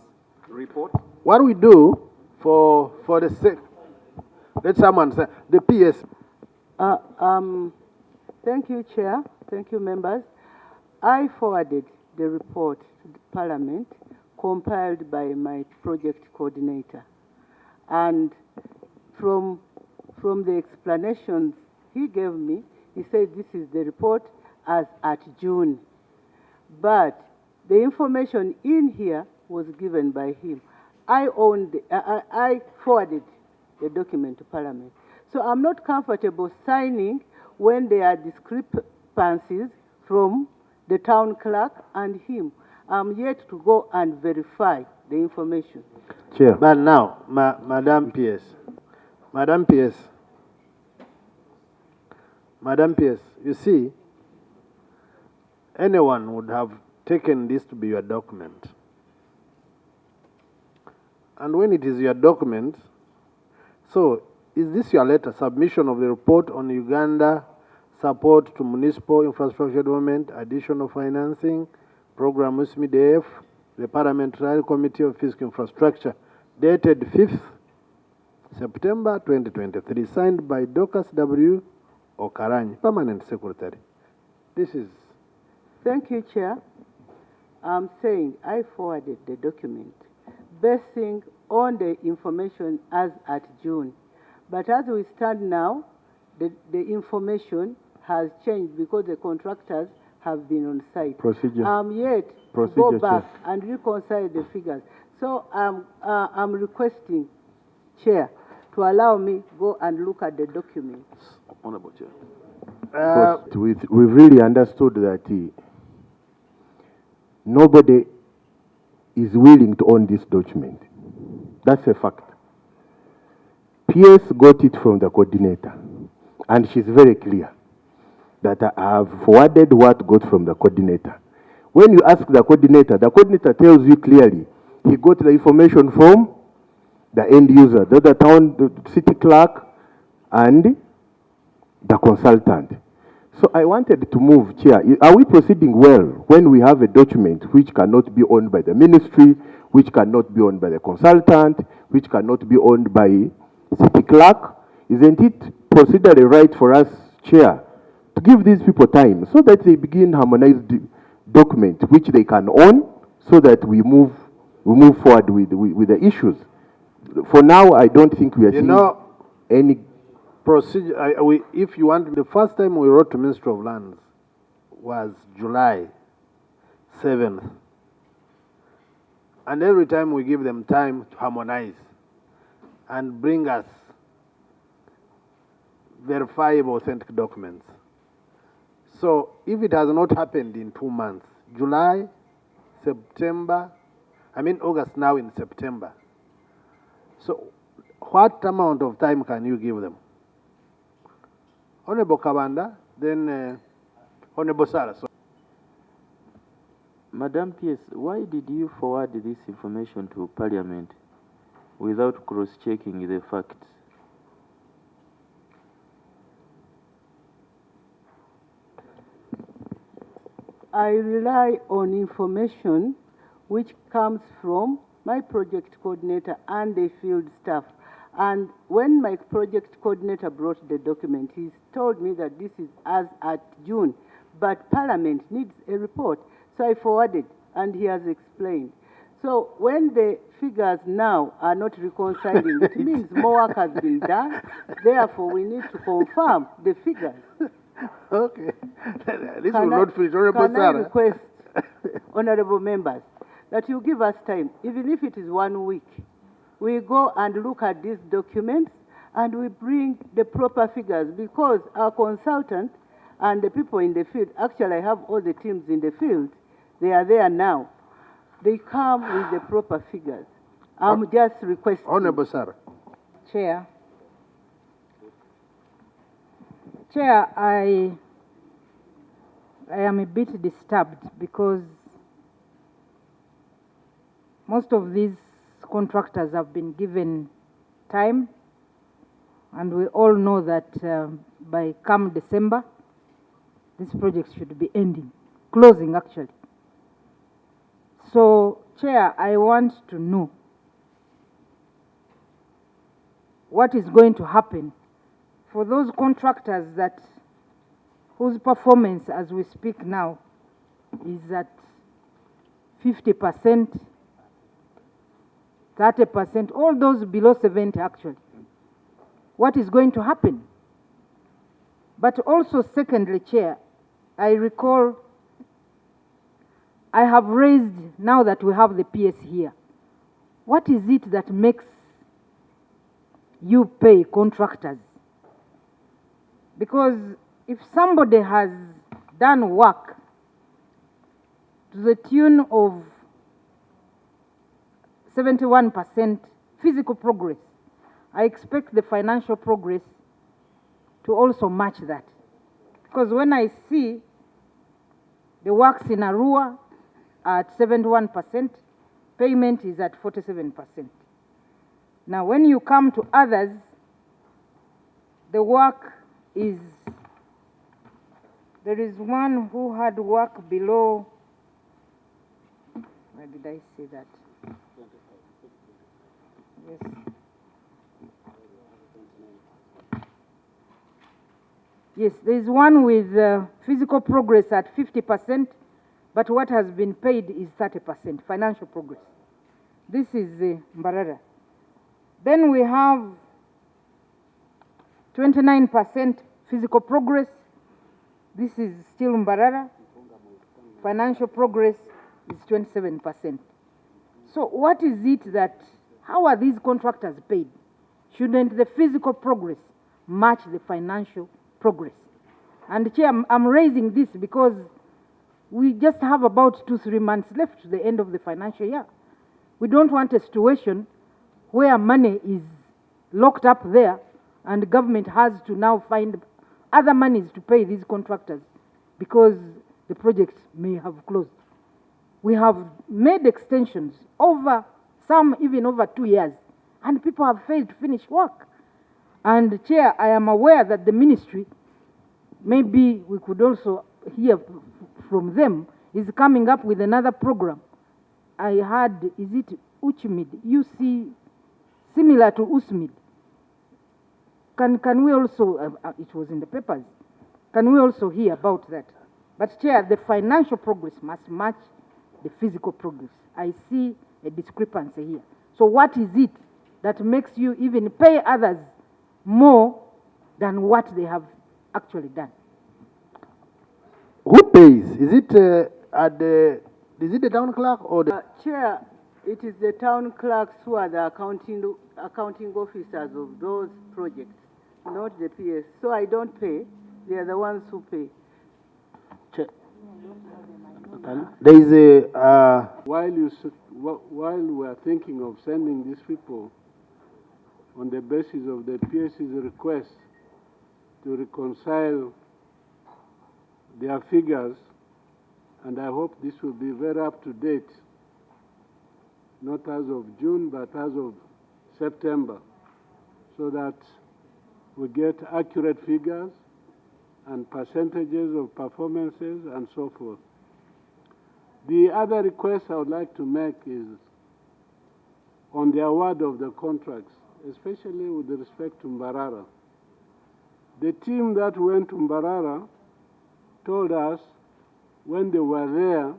report? What we do for the sake, let someone say, the PS. Thank you, Chair. Thank you, members. I forwarded the report to the Parliament, compiled by my project coordinator. And from the explanations he gave me, he said this is the report as at June. But the information in here was given by him. I forwarded the document to Parliament. So I'm not comfortable signing when there are discrepancies from the town clerk and him. I'm yet to go and verify the information. Chair. But now, Madam PS, you see, anyone would have taken this to be your document. And when it is your document, so is this your letter, submission of the report on Uganda support to municipal infrastructure development, additional financing, program USMIDF, the Parliamentary Committee of Physical Infrastructure, dated 5th September 2023, signed by Dorcas W. Okaranyi, Permanent Secretary. This is... Thank you, Chair. I'm saying I forwarded the document basing on the information as at June. But as we stand now, the information has changed because the contractors have been on site. Procedure. Yet to go back and reconcile the figures. So I'm requesting, Chair, to allow me go and look at the documents. Honorable Chair. We've really understood that nobody is willing to own this document. That's a fact. PS got it from the coordinator, and she's very clear that I have forwarded what got from the coordinator. When you ask the coordinator tells you clearly he got the information from the end user, the town, the city clerk, and the consultant. So I wanted to move, Chair. Are we proceeding well when we have a document which cannot be owned by the ministry, which cannot be owned by the consultant, which cannot be owned by city clerk? Isn't it procedurally right for us, Chair, to give these people time so that they begin harmonized document which they can own, so that we move forward with the issues? For now, I don't think we are seeing any procedure. If you want, the first time we wrote to Ministry of Lands was July 7th. And every time we give them time to harmonize and bring us verifiable, authentic documents. So if it has not happened in 2 months, July, September, August now in September. So what amount of time can you give them? Honorable Kabanda, then Honorable Sarah. So. Madam PS, why did you forward this information to Parliament without cross-checking the facts? I rely on information which comes from my project coordinator and the field staff. And when my project coordinator brought the document, he told me that this is as at June, but Parliament needs a report. So I forwarded, and he has explained. So when the figures now are not reconciling, it means more work has been done. Therefore, we need to confirm the figures. Okay. This will not finish. Can I request, honorable members, that you give us time, even if it is 1 week, we go and look at these documents and we bring the proper figures, because our consultant and the people in the field, actually I have all the teams in the field, they are there now. They come with the proper figures. I'm just requesting. Honorable Sarah. Chair. Chair, I am a bit disturbed because most of these contractors have been given time, and we all know that by come December, this project should be ending, closing actually. So, Chair, I want to know what is going to happen for those contractors whose performance as we speak now is at 50%, 30%, all those below 70 actually. What is going to happen? But also, secondly, Chair, I recall I have raised, now that we have the PS here, what is it that makes you pay contractors? Because if somebody has done work to the tune of 71% physical progress, I expect the financial progress to also match that. Because when I see the works in Arua, at 71%, payment is at 47%. Now, when you come to others, the work is, there is one who had work below, where did I say that? Yes. Yes, there is one with physical progress at 50%, but what has been paid is 30%, financial progress. This is Mbarara. Then we have 29% physical progress. This is still Mbarara. Financial progress is 27%. So what is it that, how are these contractors paid? Shouldn't the physical progress match the financial progress? And Chair, I'm raising this because we just have about 2-3 months left to the end of the financial year. We don't want a situation where money is locked up there and the government has to now find other monies to pay these contractors because the projects may have closed. We have made extensions over, some even over 2 years, and people have failed to finish work. And Chair, I am aware that the ministry, maybe we could also hear from them, is coming up with another program. I heard, is it UCHMID, UC, similar to USMID. Can we also, it was in the papers, can we also hear about that? But Chair, the financial progress must match the physical progress. I see a discrepancy here. So what is it that makes you even pay others more than what they have actually done? Who pays? Is it is it the town clerk or the... Chair, it is the town clerks who are the accounting officers of those projects, not the PS. So I don't pay. They are the ones who pay. There is a... While we are thinking of sending these people on the basis of the PS's request to reconcile their figures, and I hope this will be very up to date, not as of June, but as of September, so that we get accurate figures and percentages of performances and so forth. The other request I would like to make is on the award of the contracts, especially with respect to Mbarara. The team that went to Mbarara told us when they were there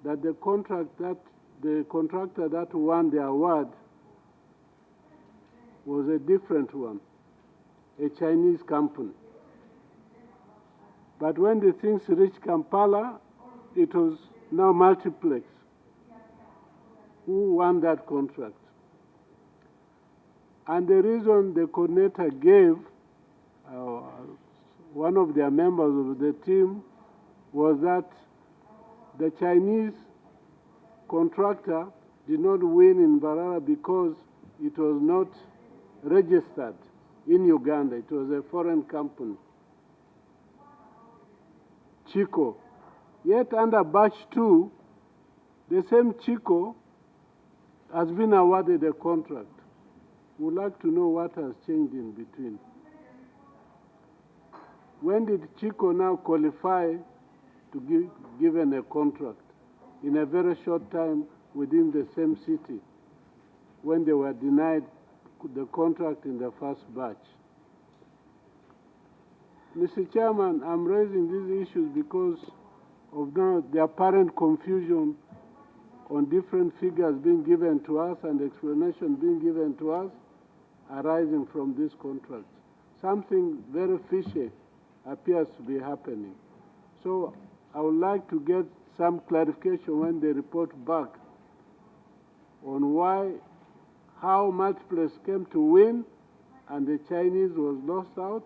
that the contractor that won the award was a different one, a Chinese company. But when the things reached Kampala, it was now Multiplex who won that contract. And the reason the coordinator gave, one of their members of the team, was that the Chinese contractor did not win in Mbarara because it was not registered in Uganda. It was a foreign company, Chico. Yet under batch 2, the same Chico has been awarded a contract. We'd like to know what has changed in between. When did Chico now qualify to be given a contract in a very short time within the same city when they were denied the contract in the first batch? Mr. Chairman, I'm raising these issues because of the apparent confusion on different figures being given to us and explanation being given to us arising from this contract. Something very fishy appears to be happening. So I would like to get some clarification when they report back on how Multiplex came to win and the Chinese was lost out,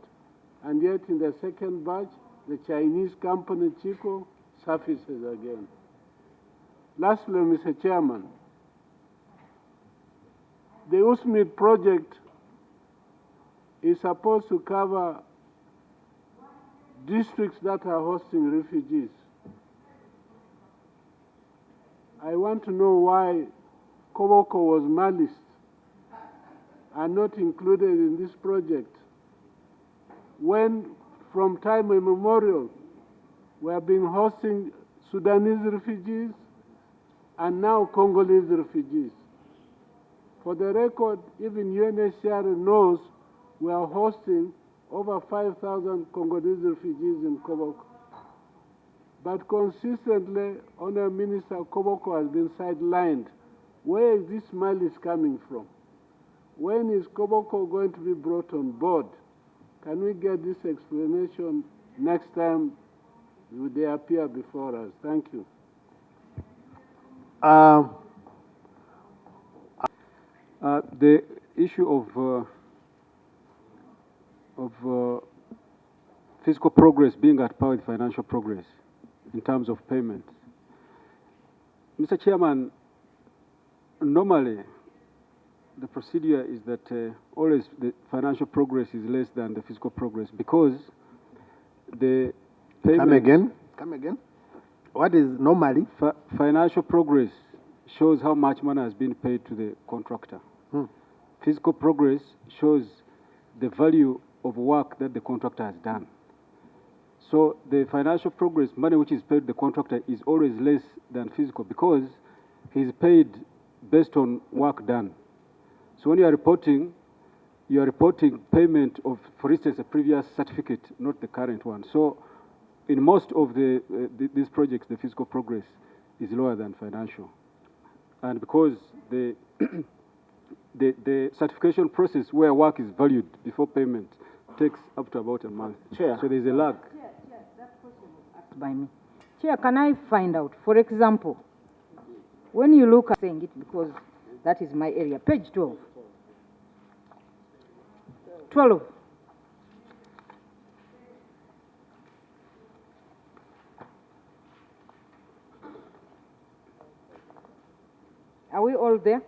and yet in the second batch, the Chinese company Chico surfaces again. Lastly, Mr. Chairman, the USMID project is supposed to cover districts that are hosting refugees. I want to know why Koboko was maliced and not included in this project, when from time immemorial we have been hosting Sudanese refugees and now Congolese refugees. For the record, even UNHCR knows we are hosting over 5,000 Congolese refugees in Koboko. But consistently, Honourable Minister, Koboko has been sidelined. Where is this malice coming from? When is Koboko going to be brought on board? Can we get this explanation next time they appear before us? Thank you. The issue of physical progress being at par with financial progress in terms of payment. Mr. Chairman, normally the procedure is that always the financial progress is less than the physical progress because the payment... Come again? Come again? What is normally? Financial progress shows how much money has been paid to the contractor. Physical progress shows the value of work that the contractor has done. So the financial progress, money which is paid to the contractor, is always less than physical because he's paid based on work done. So when you are reporting payment of, for instance, a previous certificate, not the current one. So in most of these projects, the physical progress is lower than financial. And because the certification process where work is valued before payment takes up to about a month. Chair. So there's a lag. Chair, that question was asked by me. Chair, can I find out, for example, when you look at saying it, because that is my area, page 12. 12. Are we all there?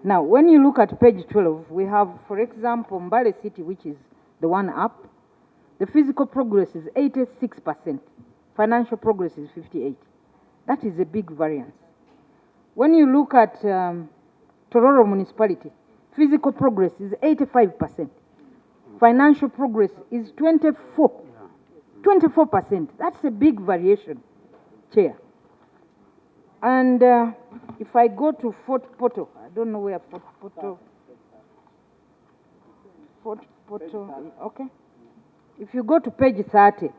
Now, when you look at page 12, we have, for example, Mbale City, which is the one up. The physical progress is 86%. Financial progress is 58%. That is a big variance. When you look at Tororo Municipality, physical progress is 85%. Financial progress is 24%. That's a big variation, Chair. And if I go to Fort Portal, I don't know where Fort Portal, okay. If you go to page 30,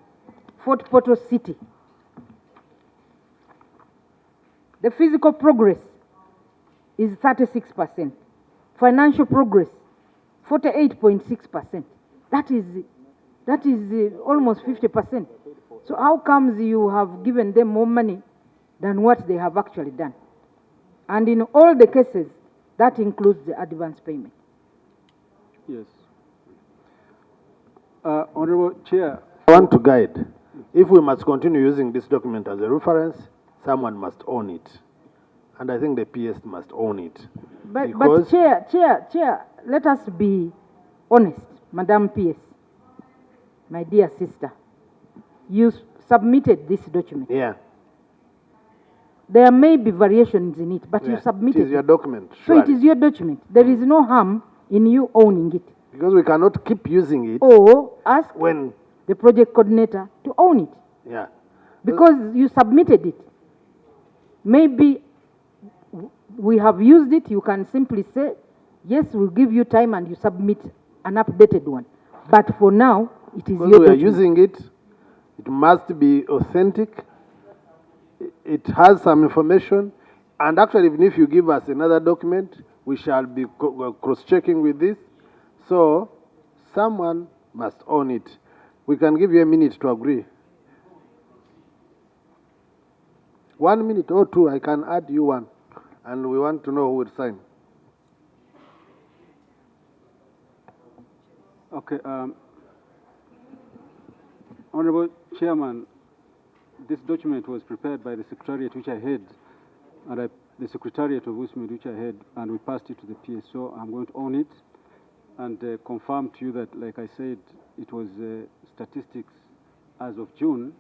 Fort Portal City, the physical progress is 36%. Financial progress, 48.6%. That is almost 50%. So how comes you have given them more money than what they have actually done? And in all the cases, that includes the advance payment. Yes. Honorable Chair. I want to guide. If we must continue using this document as a reference, someone must own it. And I think the PS must own it. But Chair, let us be honest, Madam PS, my dear sister. You submitted this document. Yeah. There may be variations in it, but you submitted it. It is your document. So it is your document. There is no harm in you owning it. Because we cannot keep using it. Or ask when the project coordinator to own it. Yeah. Because you submitted it. Maybe we have used it, you can simply say, yes, we'll give you time and you submit an updated one. But for now, it is your document. We are using it. It must be authentic. It has some information. And actually, even if you give us another document, we shall be cross-checking with this. So, someone must own it. We can give you a minute to agree. 1 minute or two, I can add you one. And we want to know who will sign. Okay. Honorable Chairman, this document was prepared by the Secretariat which I head, and the Secretariat of USMID which I head, and we passed it to the PS. So I'm going to own it and confirm to you that, like I said, it was statistics as of June,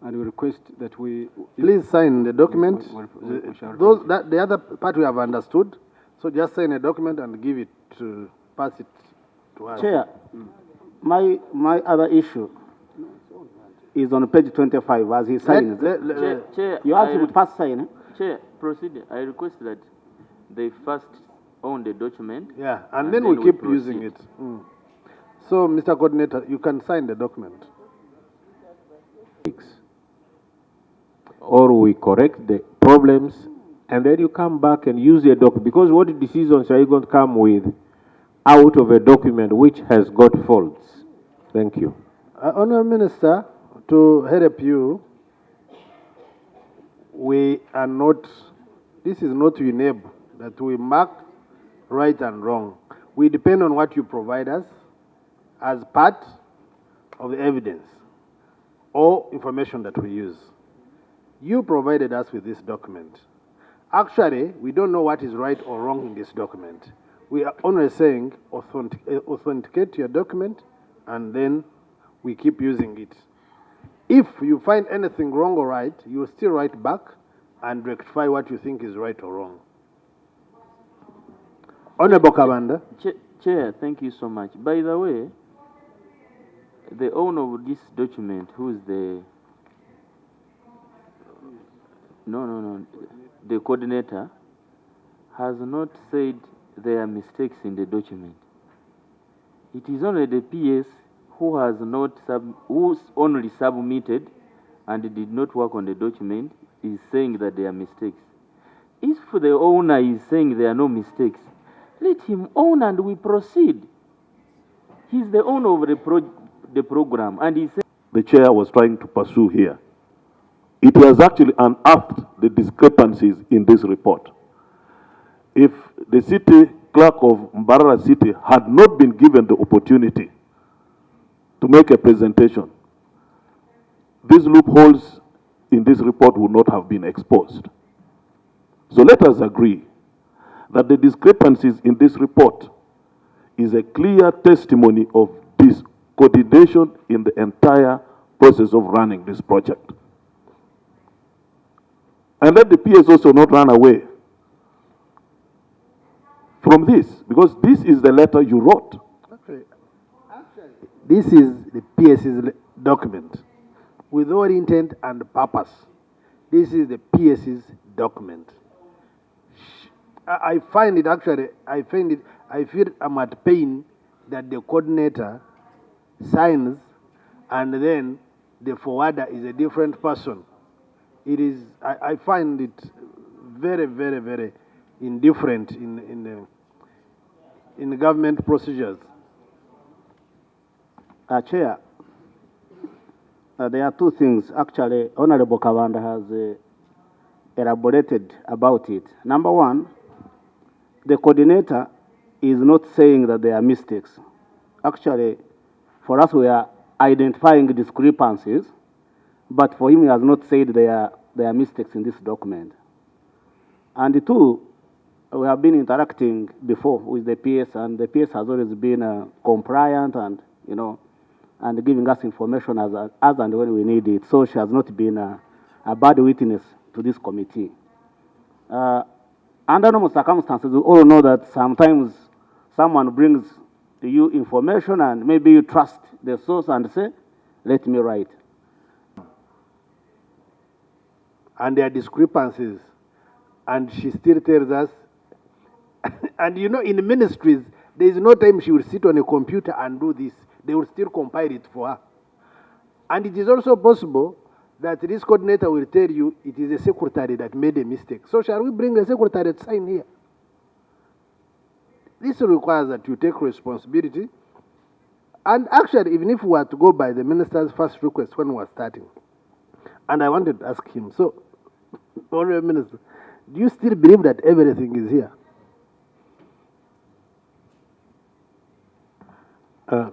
and we request that we... Please sign the document. we shall The other part we have understood. So just sign a document and give it to, pass it to us. Chair, my other issue is on page 25 as he signs. Chair, You have to first sign. Chair, proceed. I request that they first own the document. Yeah, and then we keep using it. So, Mr. Coordinator, you can sign the document. Or we correct the problems, and then you come back and use your document. Because what decisions are you going to come with out of a document which has got faults? Thank you. Honourable Minister, to help you, we are not, this is not to enable that we mark right and wrong. We depend on what you provide us as part of the evidence or information that we use. You provided us with this document. Actually, we don't know what is right or wrong in this document. We are only saying authenticate your document, and then we keep using it. If you find anything wrong or right, you will still write back and rectify what you think is right or wrong. Honorable Kabanda. Chair, thank you so much. By the way, the owner of this document, who is the... No. The coordinator has not said there are mistakes in the document. It is only the PS who has not who's only submitted and did not work on the document is saying that there are mistakes. If the owner is saying there are no mistakes, let him own and we proceed. He's the owner of the program, and he said The chair was trying to pursue here. It has actually unearthed the discrepancies in this report. If the city clerk of Mbarara City had not been given the opportunity to make a presentation, these loopholes in this report would not have been exposed. So let us agree that the discrepancies in this report is a clear testimony of discoordination in the entire process of running this project. And let the PS also not run away from this, because this is the letter you wrote. Okay. This is the PS's document with all intent and purpose. This is the PS's document. I find it actually, I feel I'm at pain that the coordinator signs and then the forwarder is a different person. It is, I find it very, very, very indifferent in the government procedures. Chair, there are two things. Actually, Honorable Kavanda has elaborated about it. Number one, the coordinator is not saying that there are mistakes. Actually, for us, we are identifying discrepancies, but for him, he has not said there are mistakes in this document. And two, we have been interacting before with the PS, and the PS has always been compliant and, and giving us information as and when we need it. So she has not been a bad witness to this committee. Under normal circumstances, we all know that sometimes someone brings to you information and maybe you trust the source and say, let me write. And there are discrepancies. And she still tells us, and in ministries, there is no time she will sit on a computer and do this. They will still compile it for her. And it is also possible that this coordinator will tell you it is a secretary that made a mistake. So shall we bring the secretary to sign here? This requires that you take responsibility. And actually, even if we were to go by the minister's first request when we were starting, and I wanted to ask him, so, Honorable Minister, do you still believe that everything is here?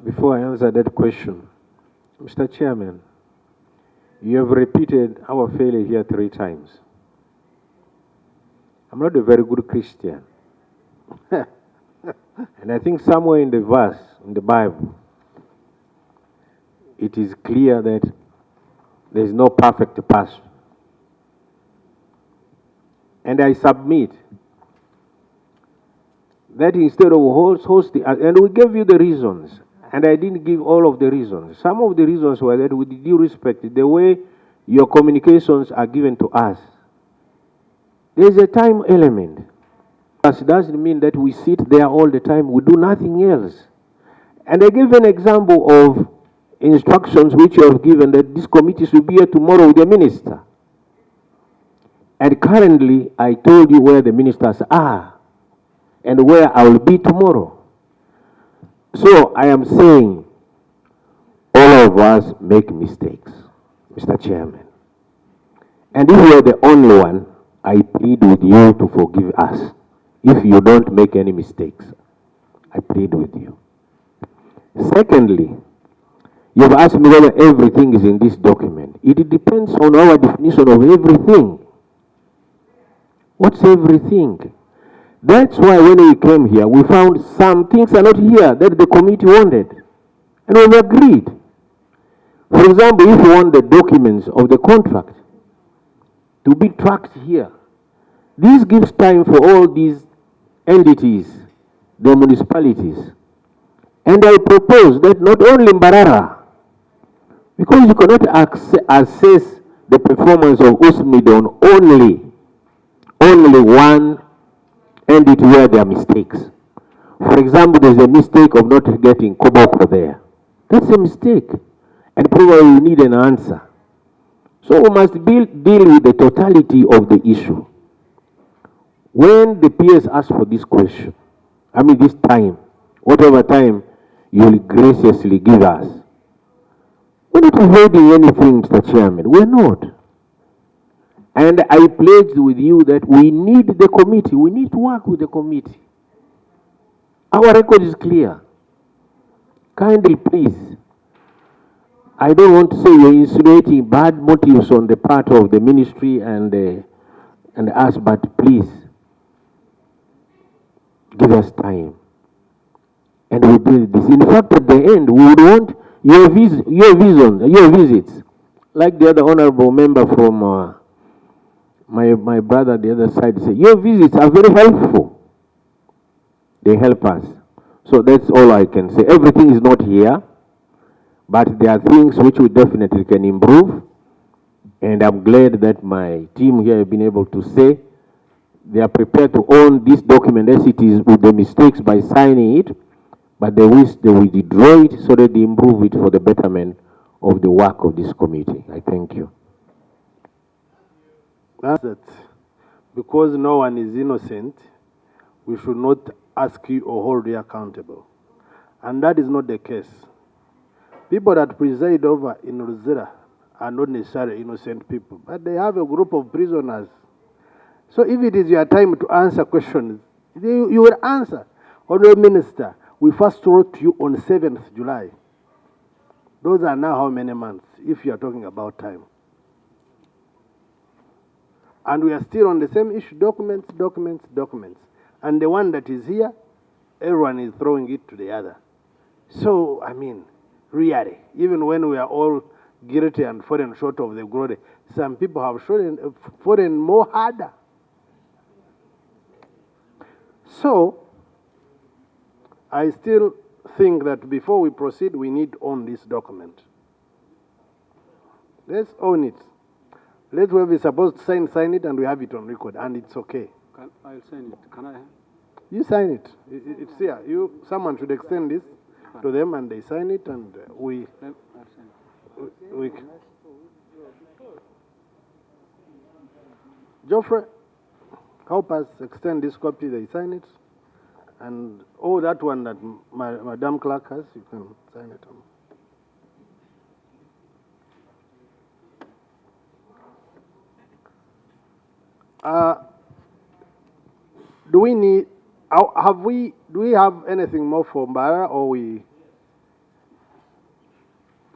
Before I answer that question, Mr. Chairman, you have repeated our failure here 3 times. I'm not a very good Christian. And I think somewhere in the verse, in the Bible, it is clear that There is no perfect person. And I submit that instead of hosting, and we gave you the reasons, and I didn't give all of the reasons. Some of the reasons were that with due respect, the way your communications are given to us, there's a time element. It doesn't mean that we sit there all the time, we do nothing else. And I gave an example of instructions which you have given that this committee should be here tomorrow with the minister. And currently, I told you where the ministers are and where I will be tomorrow. So I am saying all of us make mistakes, Mr. Chairman. And if you are the only one, I plead with you to forgive us. If you don't make any mistakes, I plead with you. Secondly, you've asked me whether everything is in this document. It depends on our definition of everything. What's everything? That's why when we came here, we found some things are not here that the committee wanted. And we've agreed. For example, if you want the documents of the contract to be tracked here, this gives time for all these entities, the municipalities. And I propose that not only Mbarara, because you cannot assess the performance of USMID on only one entity where there are mistakes. For example, there's a mistake of not getting Koboko there. That's a mistake. And probably we need an answer. So we must deal with the totality of the issue. When the PS ask for this question, this time, whatever time you will graciously give us, we're not avoiding anything, Mr. Chairman. We're not. And I pledged with you that we need the committee. We need to work with the committee. Our record is clear. Kindly, please. I don't want to say you're insinuating bad motives on the part of the ministry and us, but please, give us time. And we build this. In fact, at the end, we would want your visits, like the other honorable member from my brother the other side said, your visits are very helpful. They help us. So that's all I can say. Everything is not here, but there are things which we definitely can improve. And I'm glad that my team here have been able to say they are prepared to own this document as it is with the mistakes by signing it, but they wish they will withdraw it so that they improve it for the betterment of the work of this committee. I thank you. That's it. Because no one is innocent, we should not ask you or hold you accountable. And that is not the case. People that preside over in Ruzira are not necessarily innocent people, but they have a group of prisoners. So if it is your time to answer questions, you will answer. Honorable Minister, we first wrote to you on 7th July. Those are now how many months, if you are talking about time? And we are still on the same issue, documents. And the one that is here, everyone is throwing it to the other. So, really, even when we are all guilty and fallen short of the glory, some people have fallen more harder. So, I still think that before we proceed, we need to own this document. Let's own it. Let whoever is supposed to sign it, and we have it on record, and it's okay. I'll sign it. Can I? You sign it. It's here. Someone should extend this to them, and they sign it, and we Geoffrey, help us extend this copy. They sign it, and that one that Madam Clerk has, you can sign it on. Do we have anything more for Mbara, or we?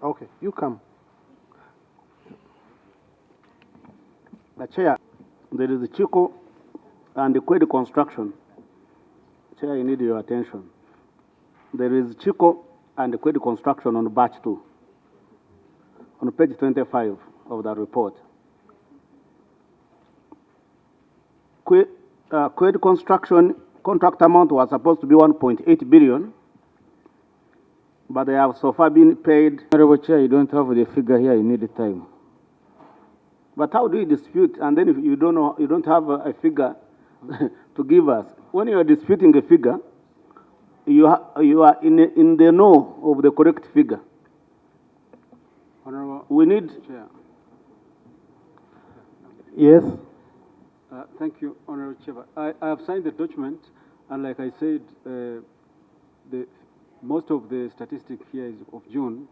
Okay, you come. The Chair, there is Chico and the Quid construction. Chair, I need your attention. There is Chico and the Quid construction on batch 2. On page 25, of the report. Quaid construction contract amount was supposed to be 1.8 billion, but they have so far been paid. Honorable Chair, you don't have the figure here, you need the time. But how do you dispute, and then if you don't know, you don't have a figure to give us? When you are disputing a figure, you are in the know of the correct figure. Honorable We need. Chair. Yes. Thank you, Honorable Chair. I have signed the document, and like I said, most of the statistics here is of June,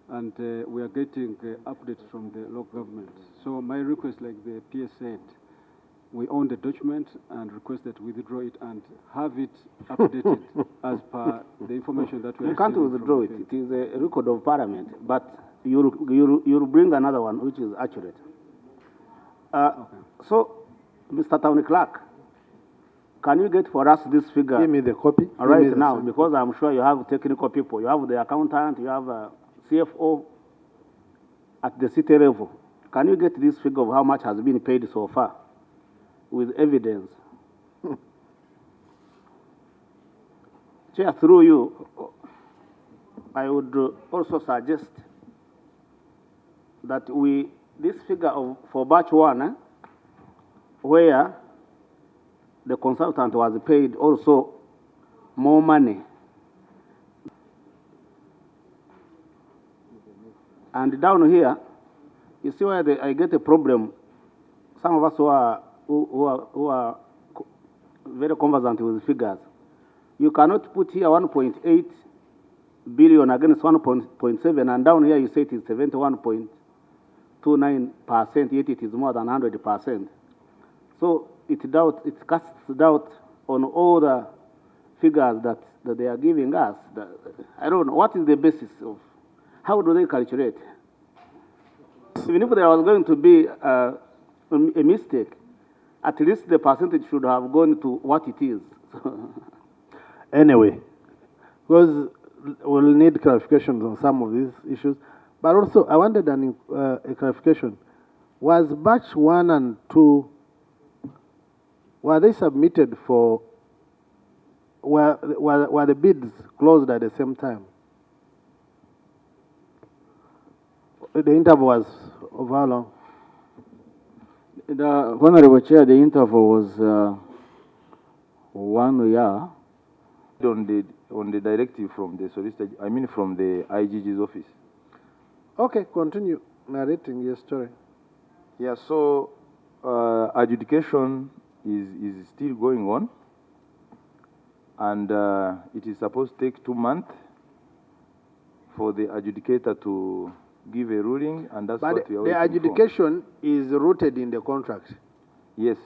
and we are getting updates from the local government. So my request, like the PS said, we own the document and request that we withdraw it and have it updated as per the information that we are You can't receiving withdraw it. It is a record of Parliament, but you'll bring another one which is accurate. So, Mr. Town Clerk, can you get for us this figure? Give me the copy. Right now, because I'm sure you have technical people. You have the accountant, you have a CFO at the city level. Can you get this figure of how much has been paid so far with evidence? Chair, through you, I would also suggest that this figure for batch one, where the consultant was paid also more money. And down here, you see where I get a problem. Some of us who are very conversant with figures, you cannot put here 1.8 billion against 1.7, and down here you say it is 71.29%, yet it is more than 100%. So it casts doubt on all the figures that they are giving us. I don't know, what is the basis of, how do they calculate? Even if there was going to be a mistake, at least the percentage should have gone to what it is. Anyway, because we'll need clarifications on some of these issues, but also I wanted a clarification. Was batch 1 and 2, were they submitted for, were the bids closed at the same time? The interval was of how long? The Honorable Chair, the interval was 1 year. On the directive from the solicitor, I mean from the IGG's office. Okay, continue narrating your story. Yeah, so adjudication is still going on, and it is supposed to take 2 months for the adjudicator to give a ruling, and that's what we are waiting for. The adjudication is rooted in the contract. Yes.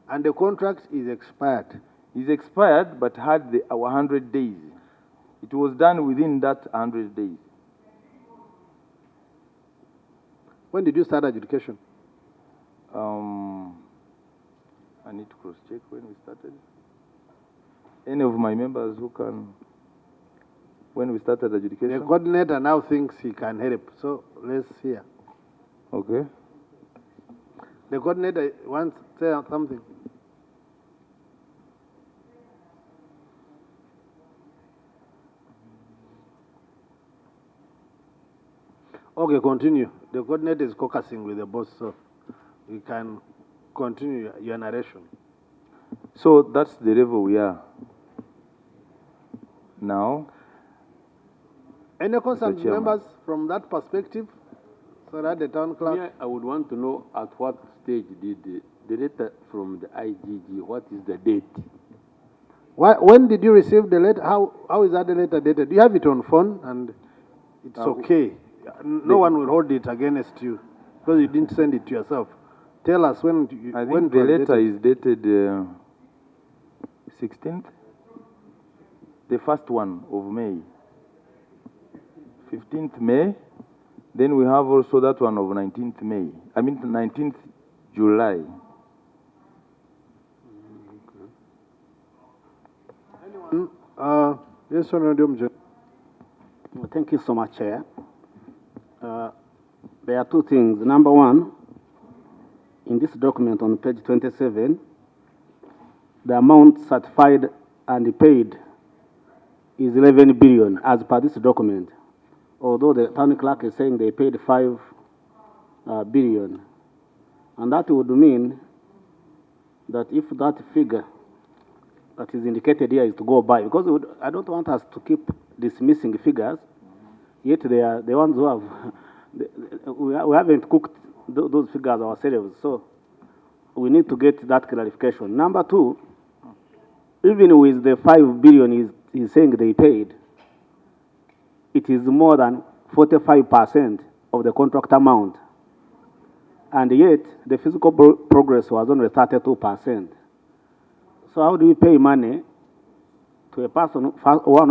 And the contract is expired. It's expired, but had the 100 days. It was done within that 100 days. When did you start adjudication? I need to cross-check when we started. Any of my members who can, when we started adjudication? The coordinator now thinks he can help, so let's hear. Okay. The coordinator wants to say something. Okay, continue. The coordinator is caucusing with the boss, so you can continue your narration. So that's the level we are now. Any concerned members from that perspective? So that the town clerk. Yeah, I would want to know at what stage did the letter from the IGG, what is the date? When did you receive the letter? How is that the letter dated? Do you have it on phone? And it's okay. No one will hold it against you because you didn't send it to yourself. Tell us when. I think the letter is dated 16th, the first one of May, 15th May. Then we have also that one of 19th May. I mean 19th July. Yes, Honorable. Thank you so much, Chair. There are two things. Number one, in this document on page 27, the amount certified and paid is 11 billion as per this document. Although the town clerk is saying they paid 5 billion. And that would mean that if that figure that is indicated here is to go by, because I don't want us to keep dismissing figures, yet they are the ones who have, we haven't cooked those figures ourselves, so we need to get that clarification. Number two, even with the 5 billion he's saying they paid, it is more than 45% of the contract amount. And yet, the physical progress was only 32%. So how do we pay money to a person, one